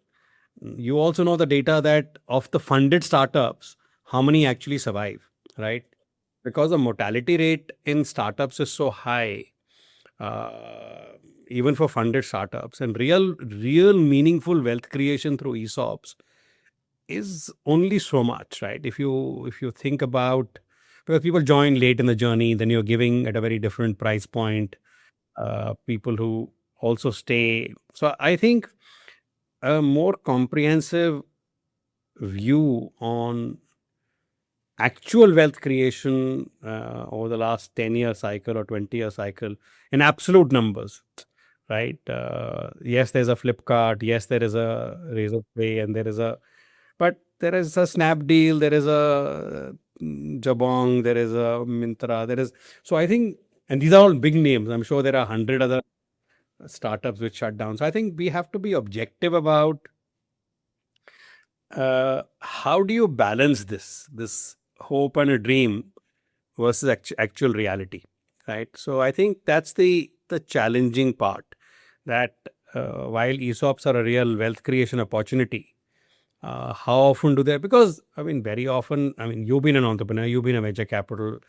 S1: you also know the data that of the funded startups, how many actually survive, right? Because the mortality rate in startups is so high, even for funded startups, and real meaningful wealth creation through ESOPs is only so much, right? If you think about, because people join late in the journey, then you're giving at a very different price point. People who also stay. So I think a more comprehensive view on actual wealth creation over the last 10-year cycle or 20-year cycle in absolute numbers, right? Yes, there's a Flipkart. Yes, there is a Razorpay, and there is a Snapdeal, there is a Jabong, there is a Myntra, so I think, and these are all big names. I'm sure there are 100 other startups which shut down. So I think we have to be objective about how do you balance this hope and a dream versus actual reality, right? So I think that's the challenging part, that while ESOPs are a real wealth creation opportunity, how often do they? Because I mean, very often, I mean, you've been an entrepreneur, you've been a venture capital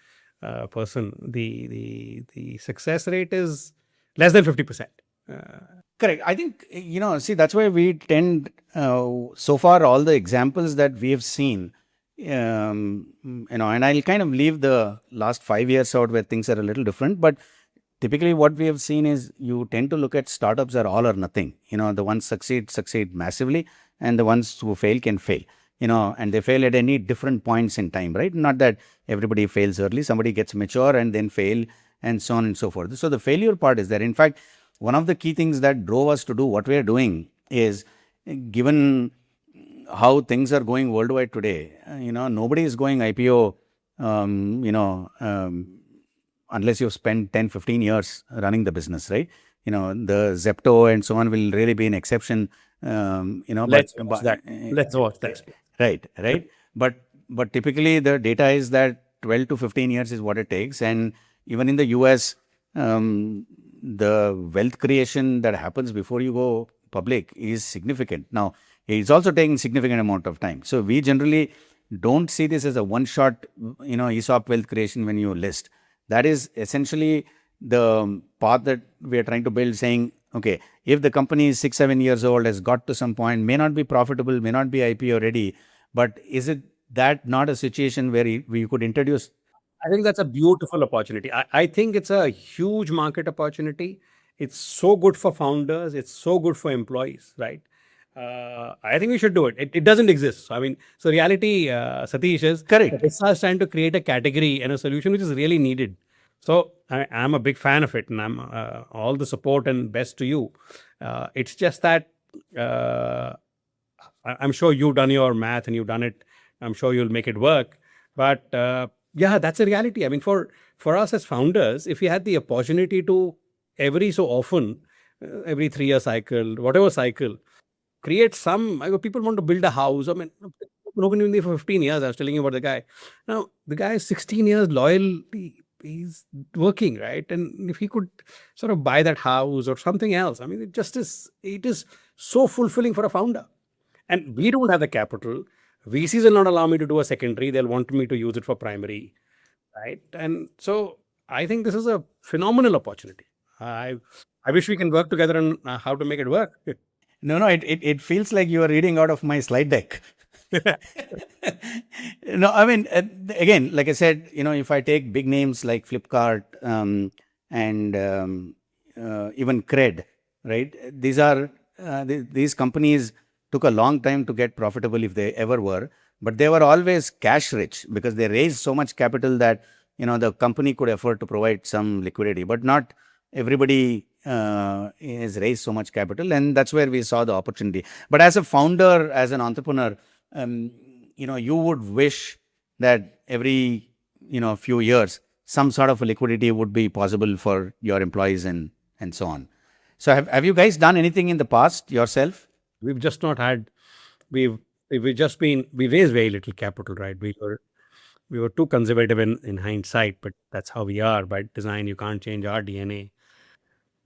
S1: person. The success rate is less than 50%.
S2: Correct. I think, see, that's why we tend, so far, all the examples that we have seen, and I'll kind of leave the last 5 years out where things are a little different, but typically what we have seen is you tend to look at startups are all or nothing. The ones succeed massively, and the ones who fail can fail, and they fail at any different points in time, right? Not that everybody fails early, somebody gets mature and then fail, and so on and so forth. So the failure part is there. In fact, one of the key things that drove us to do what we are doing is, given how things are going worldwide today, nobody is going IPO, unless you've spent 10, 15 years running the business, right? The Zepto and so on will really be an exception.
S1: Let's watch that.
S2: Right. But typically the data is that 12 to 15 years is what it takes. And even in the US, the wealth creation that happens before you go public is significant. Now, it's also taking significant amount of time. So we generally don't see this as a one-shot, ESOP wealth creation when you list. That is essentially the path that we are trying to build, saying, okay, if the company is 6-7 years old, has got to some point, may not be profitable, may not be IPO ready, but is it that not a situation where we could introduce?
S1: I think that's a beautiful opportunity. I think it's a huge market opportunity. It's so good for founders. It's so good for employees, right? I think we should do it. It doesn't exist. So, I mean, so reality, Satish, is
S2: Correct.
S1: Hissa is trying to create a category and a solution which is really needed. So I'm a big fan of it, and I'm all the support and best to you. It's just that I'm sure you've done your math and you've done it. I'm sure you'll make it work. But yeah, that's a reality. I mean, for us as founders, if we had the opportunity to every so often, every 3-year cycle, whatever cycle, create some, people want to build a house. I mean, nobody been there for 15 years. I was telling you about the guy. Now, the guy is 16 years loyal. He's working, right? And if he could sort of buy that house or something else, I mean, it is so fulfilling for a founder. And we don't have the capital. VCs will not allow me to do a secondary. They'll want me to use it for primary, right? And so I think this is a phenomenal opportunity. I wish we can work together on how to make it work.
S2: No, it feels like you are reading out of my slide deck. No, I mean, again, like I said, if I take big names like Flipkart and even Cred, right? These companies took a long time to get profitable if they ever were, but they were always cash rich because they raised so much capital that the company could afford to provide some liquidity, but not everybody has raised so much capital, and that's where we saw the opportunity. But as a founder, as an entrepreneur, you would wish that every few years some sort of a liquidity would be possible for your employees and so on. So have you guys done anything in the past yourself?
S1: We've just not had, we've we raised very little capital, right? We were too conservative in hindsight, but that's how we are by design. You can't change our DNA.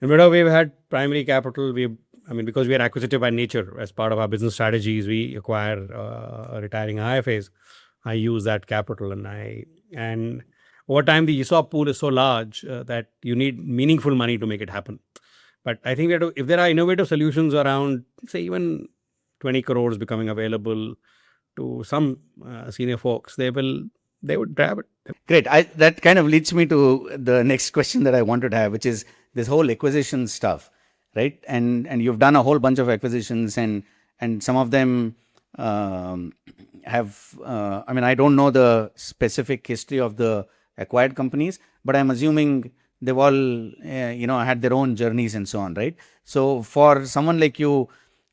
S1: And whenever we've had primary capital, because we are acquisitive by nature, as part of our business strategies, we acquire retiring IFAs. I use that capital, and over time the ESOP pool is so large that you need meaningful money to make it happen. But I think if there are innovative solutions around, say, even 20 crores becoming available to some senior folks, they would grab it.
S2: Great. That kind of leads me to the next question that I wanted to have, which is this whole acquisition stuff, right? And you've done a whole bunch of acquisitions, and some of them have. I don't know the specific history of the acquired companies, but I'm assuming they've all had their own journeys and so on, right? So for someone like you,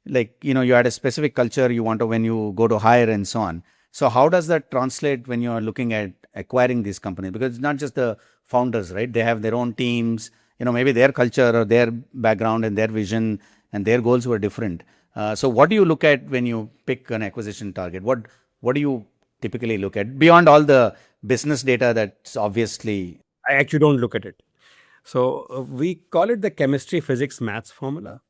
S2: you had a specific culture you want to when you go to hire and so on. So how does that translate when you are looking at acquiring these companies? Because it's not just the founders, right? They have their own teams, maybe their culture or their background and their vision and their goals were different. So what do you look at when you pick an acquisition target? What do you typically look at beyond all the business data that's obviously...
S1: I actually don't look at it. So we call it the chemistry, physics, maths formula.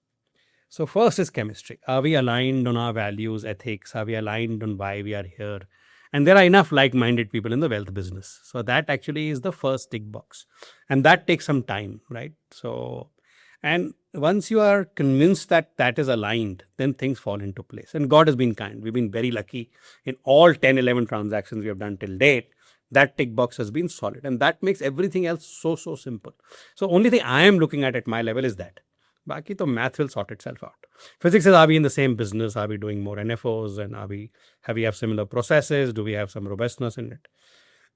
S1: So first is chemistry. Are we aligned on our values, ethics? Are we aligned on why we are here? And there are enough like-minded people in the wealth business. So that actually is the first tick box. And that takes some time, right? So, and once you are convinced that that is aligned, then things fall into place. And God has been kind. We've been very lucky in all 10, 11 transactions we have done till date. That tick box has been solid. And that makes everything else so simple. So only thing I am looking at my level is that. Baki to math will sort itself out. Physics is, are we in the same business? Are we doing more NFOs? And have we have similar processes? Do we have some robustness in it?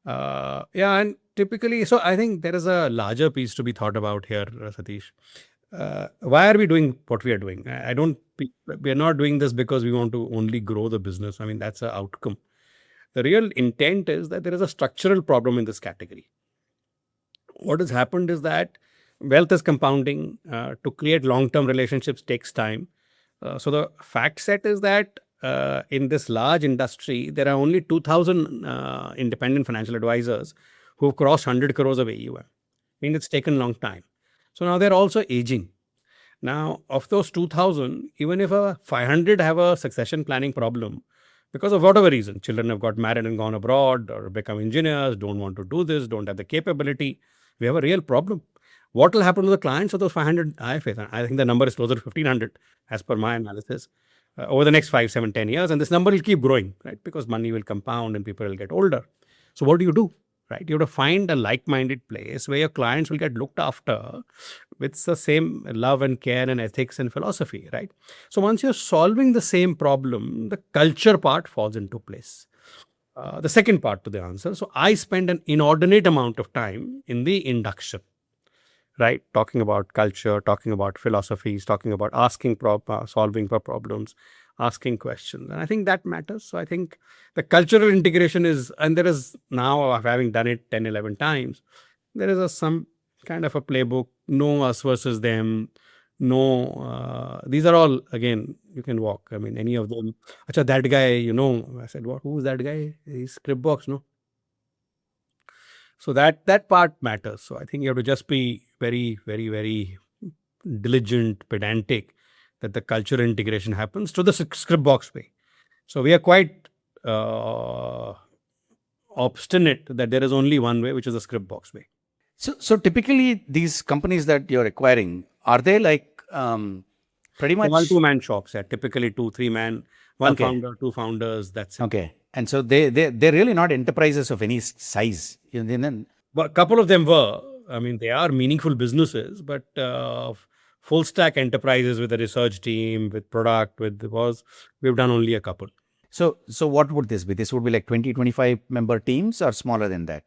S1: And typically, so I think there is a larger piece to be thought about here, Satish. Why are we doing what we are doing? We are not doing this because we want to only grow the business. That's an outcome. The real intent is that there is a structural problem in this category. What has happened is that wealth is compounding. To create long-term relationships takes time. So the fact set is that in this large industry, there are only 2,000 independent financial advisors who have crossed 100 crores of AUM. It's taken a long time. So now they're also aging. Now, of those 2,000, even if 500 have a succession planning problem, because of whatever reason, children have got married and gone abroad or become engineers, don't want to do this, don't have the capability, we have a real problem. What will happen to the clients of those 500 IFAs? I think the number is closer to 1,500 as per my analysis over the next 5, 7, 10 years. And this number will keep growing, right? Because money will compound and people will get older. So what do? Right? You have to find a like-minded place where your clients will get looked after with the same love and care and ethics and philosophy, right? So once you're solving the same problem, the culture part falls into place. The second part to the answer. So I spend an inordinate amount of time in the induction, right? Talking about culture, talking about philosophies, talking about solving for problems, asking questions. And I think that matters. So I think the cultural integration is, and there is now, having done it 10, 11 times, there is some kind of a playbook, no us versus them, no, these are all, again, you can walk. Any of them. Acha, that guy, I said, what? Who's that guy? He's Scripbox, no? So that part matters. So I think you have to just be very, very, very diligent, pedantic, that the cultural integration happens to the Scripbox way. So we are quite obstinate that there is only one way, which is the Scripbox way.
S2: So typically these companies that you're acquiring, are they like Pretty much.
S1: 1-2 man shops. Yeah, typically 2-3 man, one
S2: Okay.
S1: founder, 2 founders. That's it.
S2: Okay. And so they're really not enterprises of any size.
S1: But a couple of them were. I mean, they are meaningful businesses, but full stack enterprises with a research team, with product, we've done only a couple.
S2: So what would this be? This would be like 20, 25 member teams or smaller than that?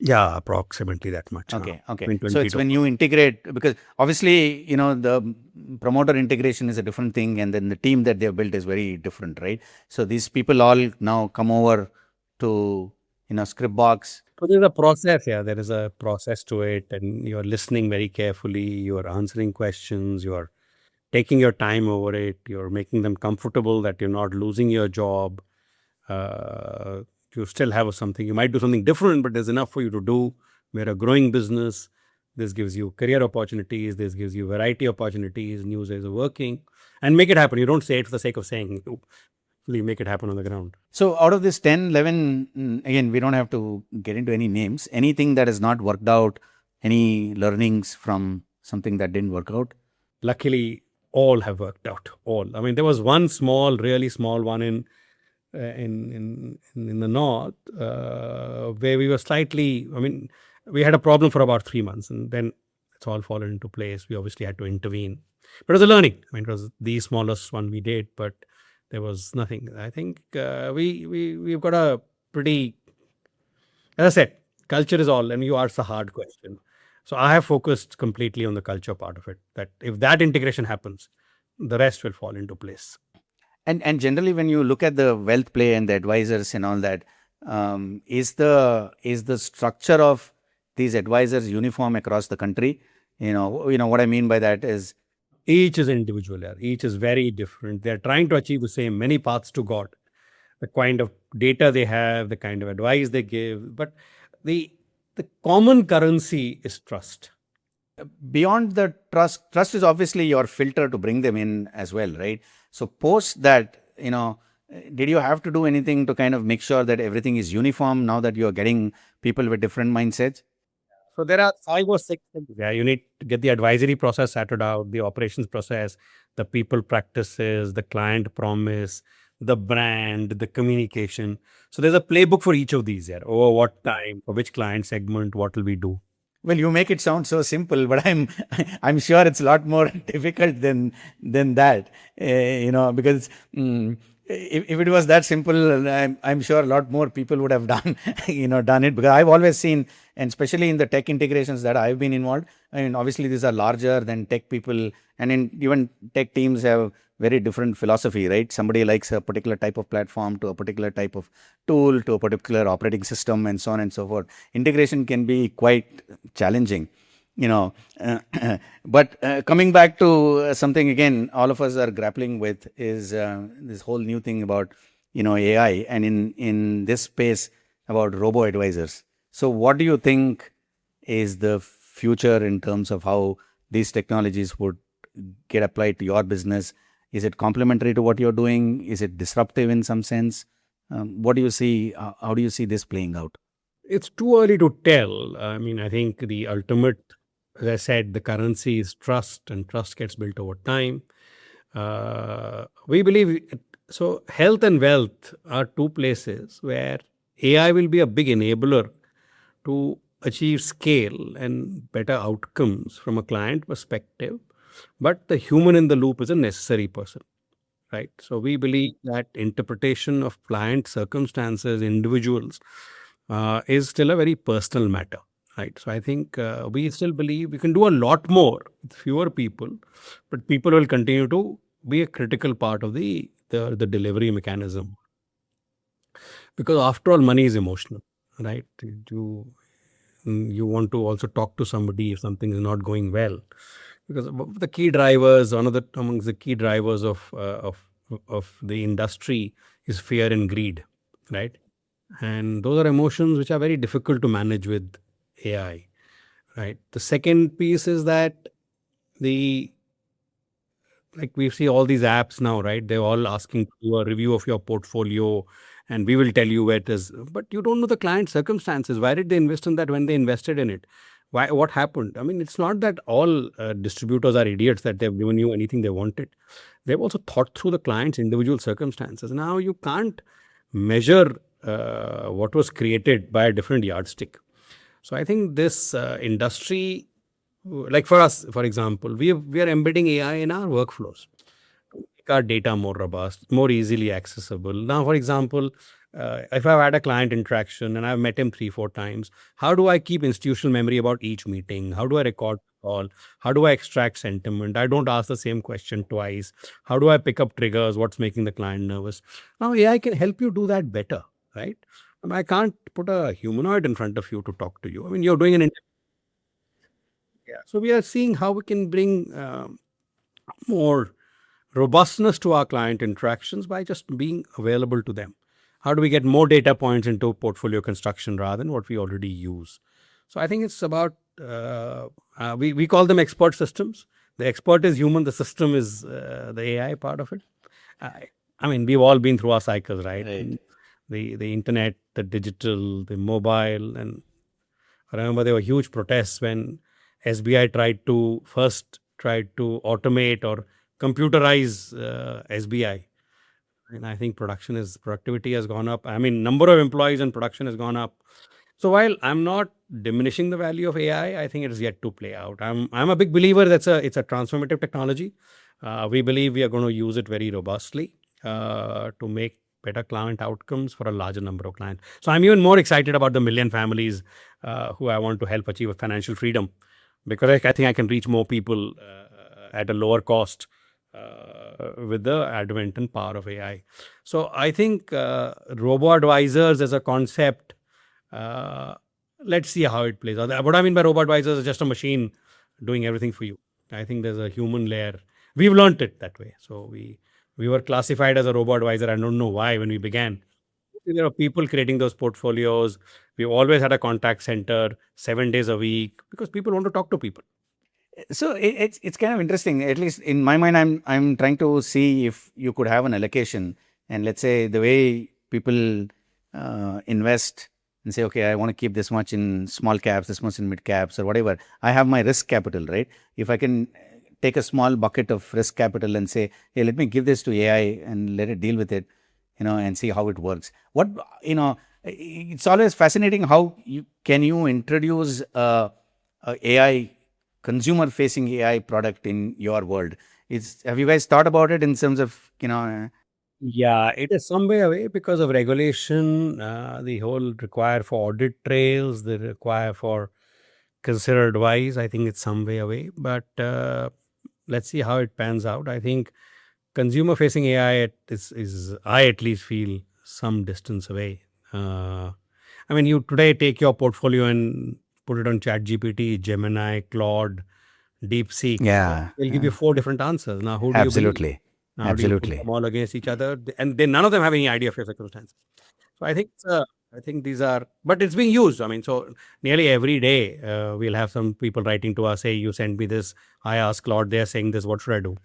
S1: Yeah, approximately that much.
S2: Okay.
S1: Between
S2: So
S1: 20
S2: it's
S1: to-
S2: when you integrate, because obviously, the promoter integration is a different thing, and then the team that they've built is very different, right? So these people all now come over to, Scripbox.
S1: So there's a process. Yeah, there is a process to it, and you're listening very carefully. You're answering questions. You're taking your time over it. You're making them comfortable that you're not losing your job. You still have something. You might do something different, but there's enough for you to do. We're a growing business. This gives you career opportunities. This gives you variety opportunities, new ways of working, and make it happen. You don't say it for the sake of saying. You make it happen on the ground.
S2: So out of this 10, 11, again, we don't have to get into any names. Anything that has not worked out, any learnings from something that didn't work out?
S1: Luckily, all have worked out. All. I mean, there was one small, really small one in the north where we were slightly. I mean, we had a problem for about 3 months, and then it's all fallen into place. We obviously had to intervene, but it was a learning. I mean, it was the smallest one we did, but there was nothing. I think we've got a pretty. As I said, culture is all, and you asked a hard question. So I have focused completely on the culture part of it. That if that integration happens, the rest will fall into place.
S2: And generally, when you look at the wealth play and the advisors and all that, is the structure of these advisors uniform across the country? What I mean by that is
S1: each is individual. Yeah. Each is very different. They're trying to achieve the same, many paths to God. The kind of data they have, the kind of advice they give, but the common currency is trust.
S2: Beyond the trust is obviously your filter to bring them in as well, right? So post that, did you have to do anything to kind of make sure that everything is uniform now that you're getting people with different mindsets?
S1: So there are 5 or 6 things. Yeah, you need to get the advisory process sorted out, the operations process, the people practices, the client promise, the brand, the communication. So there's a playbook for each of these. Yeah, over what time, for which client segment, what will we do?
S2: Well, you make it sound so simple, but I'm sure it's a lot more difficult than that. Because if it was that simple, I'm sure a lot more people would have done it. Because I've always seen, and especially in the tech integrations that I've been involved, I mean, obviously these are larger than tech people, and even tech teams have very different philosophy, right? Somebody likes a particular type of platform to a particular type of tool to a particular operating system and so on and so forth. Integration can be quite challenging, but coming back to something again, all of us are grappling with is this whole new thing about, AI, and in this space about robo advisors. So what do you think is the future in terms of how these technologies would get applied to your business? Is it complementary to what you're doing? Is it disruptive in some sense? What do you see? How do you see this playing out?
S1: It's too early to tell. I mean, I think the ultimate, as I said, the currency is trust, and trust gets built over time. We believe so. Health and wealth are 2 places where AI will be a big enabler to achieve scale and better outcomes from a client perspective. But the human in the loop is a necessary person, right? So we believe that interpretation of client circumstances, individuals, is still a very personal matter, right? So I think we still believe we can do a lot more with fewer people, but people will continue to be a critical part of the delivery mechanism. Because after all, money is emotional, right? You want to also talk to somebody if something is not going well. Because the key drivers, amongst the key drivers of the industry is fear and greed, right? And those are emotions which are very difficult to manage with AI, right? The second piece is that we see all these apps now, right? They're all asking for a review of your portfolio, and we will tell you where it is. But you don't know the client circumstances. Why did they invest in that when they invested in it? Why? What happened? I mean, it's not that all distributors are idiots that they've given you anything they wanted. They've also thought through the client's individual circumstances. Now you can't measure what was created by a different yardstick. So I think this industry, like for us, for example, we are embedding AI in our workflows to make our data more robust, more easily accessible. Now, for example, if I've had a client interaction and I've met him 3, 4 times, how do I keep institutional memory about each meeting? How do I record the call? How do I extract sentiment? I don't ask the same question twice. How do I pick up triggers? What's making the client nervous? Now, AI can help you do that better, right? I can't put a humanoid in front of you to talk to you. I mean, you're doing yeah. So we are seeing how we can bring more robustness to our client interactions by just being available to them. How do we get more data points into portfolio construction rather than what we already use? So I think it's about, we call them expert systems. The expert is human, the system is the AI part of it. I mean, we've all been through our cycles, right?
S2: Right.
S1: The internet, the digital, the mobile. And I remember there were huge protests when SBI tried to automate or computerize SBI. And I think productivity has gone up. I mean, number of employees in production has gone up. So while I'm not diminishing the value of AI, I think it is yet to play out. I'm a big believer that it's a transformative technology. We believe we are going to use it very robustly to make better client outcomes for a larger number of clients. So I'm even more excited about the million families who I want to help achieve financial freedom, because I think I can reach more people at a lower cost with the advent and power of AI. So I think robo-advisors as a concept, let's see how it plays out. What I mean by robo-advisors is just a machine doing everything for you. I think there's a human layer. We've learned it that way. So we were classified as a robo-advisor. I don't know why when we began. There are people creating those portfolios. We've always had a contact center 7 days a week because people want to talk to people.
S2: So it's kind of interesting. At least in my mind, I'm trying to see if you could have an allocation, and let's say the way people invest and say, okay, I want to keep this much in small caps, this much in mid caps, or whatever. I have my risk capital, right? If I can take a small bucket of risk capital and say, hey, let me give this to AI and let it deal with it, and see how it works. It's always fascinating how you introduce AI, consumer-facing AI product in your world. Have you guys thought about it in terms of,
S1: Yeah, it is some way away because of regulation, the whole require for audit trails, the require for consider advice. I think it's some way away, but let's see how it pans out. I think consumer-facing AI is I at least feel some distance away. I mean, you today take your portfolio and put it on ChatGPT, Gemini, Claude, DeepSeek.
S2: Yeah,
S1: They'll give you 4 different answers. Now, who do you believe?
S2: absolutely,
S1: Now, do you put
S2: absolutely.
S1: them all against each other? And none of them have any idea of your circumstances. So I think these are, but it's being used. I mean, so nearly every day we'll have some people writing to us, hey, you sent me this. I asked Claude, they're saying this. What should I do?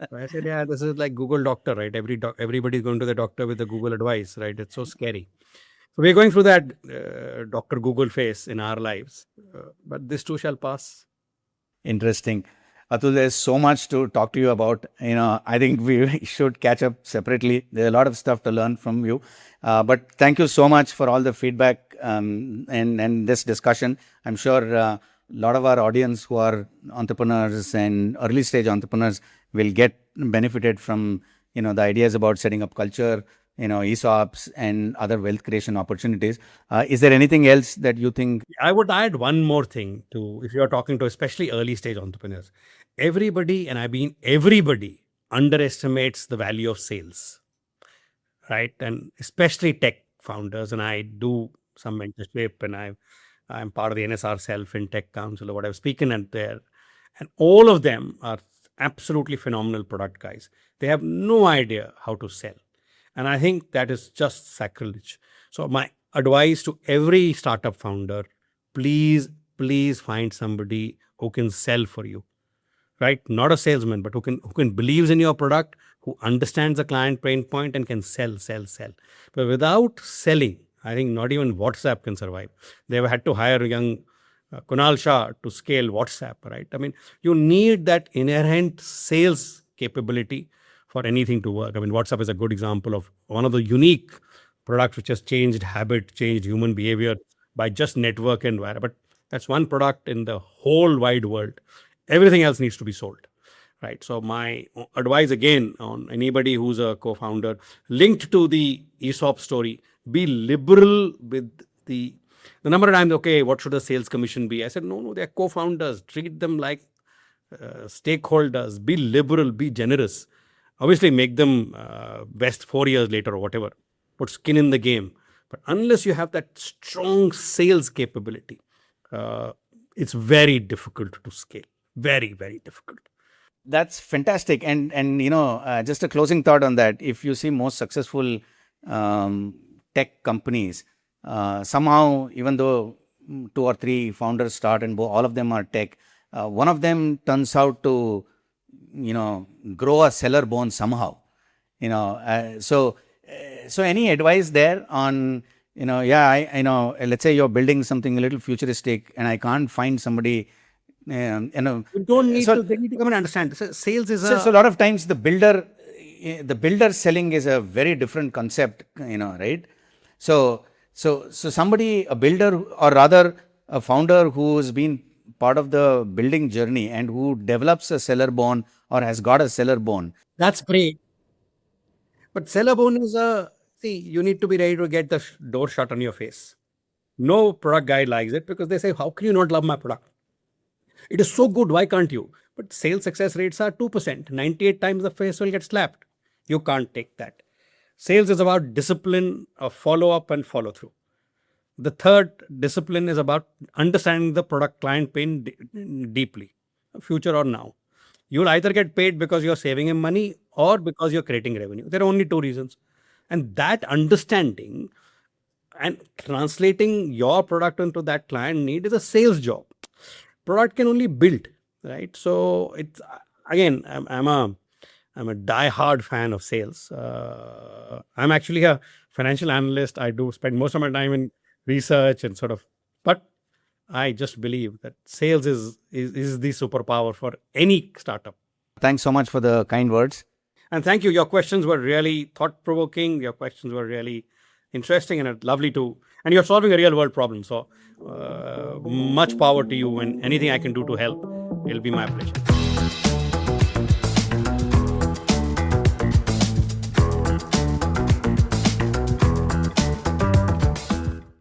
S1: So I said, yeah, this is like Google Doctor, right? Everybody's going to the doctor with the Google advice, right? It's so scary. So we're going through that Dr. Google phase in our lives, but this too shall pass.
S2: Interesting. Atul, there's so much to talk to you about. I think we should catch up separately. There's a lot of stuff to learn from you. But thank you so much for all the feedback and this discussion. I'm sure a lot of our audience who are entrepreneurs and early stage entrepreneurs will get benefited from, the ideas about setting up culture, ESOPs and other wealth creation opportunities. Is there anything else that you think?
S1: I would add one more thing to, if you're talking to especially early stage entrepreneurs, everybody, and I mean everybody, underestimates the value of sales, right? And especially tech founders. And I do some mentorship, and I'm part of the NSR Self FinTech Council or whatever, speaking at there. And all of them are absolutely phenomenal product guys. They have no idea how to sell. And I think that is just sacrilege. So my advice to every startup founder, please find somebody who can sell for you, right? Not a salesman, but who can believes in your product, who understands the client pain point and can sell. But without selling, I think not even WhatsApp can survive. They've had to hire young Kunal Shah to scale WhatsApp, right? I mean, you need that inherent sales capability for anything to work. I mean, WhatsApp is a good example of one of the unique products which has changed habit, changed human behavior by just network and wire. But that's one product in the whole wide world. Everything else needs to be sold, right? So my advice again on anybody who's a co-founder linked to the ESOP story, be liberal with the number of times, okay, what should the sales commission be? I said, no, they're co-founders. Treat them like stakeholders. Be liberal, be generous. Obviously, make them vest 4 years later or whatever. Put skin in the game. But unless you have that strong sales capability, it's very difficult to scale. Very, very difficult.
S2: That's fantastic. And just a closing thought on that. If you see most successful tech companies, somehow, even though 2 or 3 founders start and all of them are tech, one of them turns out to, grow a seller bone somehow. So any advice there on, I know, let's say you're building something a little futuristic and I can't find somebody.
S1: You don't need to. They need to come and understand. Sales is
S2: so a lot of times the builder selling is a very different concept, right? So somebody, a builder, or rather a founder who's been part of the building journey and who develops a seller bone or has got a seller bone.
S1: That's great. But seller bone is you need to be ready to get the door shut on your face. No product guy likes it because they say, how can you not love my product? It is so good, why can't you? But sales success rates are 2%. 98 times the face will get slapped. You can't take that. Sales is about discipline of follow-up and follow-through. The third discipline is about understanding the product client pain deeply, future or now. You'll either get paid because you're saving him money or because you're creating revenue. There are only 2 reasons. And that understanding and translating your product into that client need is a sales job. Product can only build, right? So it's, again, I'm a die-hard fan of sales. I'm actually a financial analyst. I do spend most of my time in research and but I just believe that sales is the superpower for any startup.
S2: Thanks so much for the kind words.
S1: And thank you. Your questions were really thought-provoking. Your questions were really interesting and lovely too. And you're solving a real-world problem. So much power to you, and anything I can do to help, it'll be my pleasure.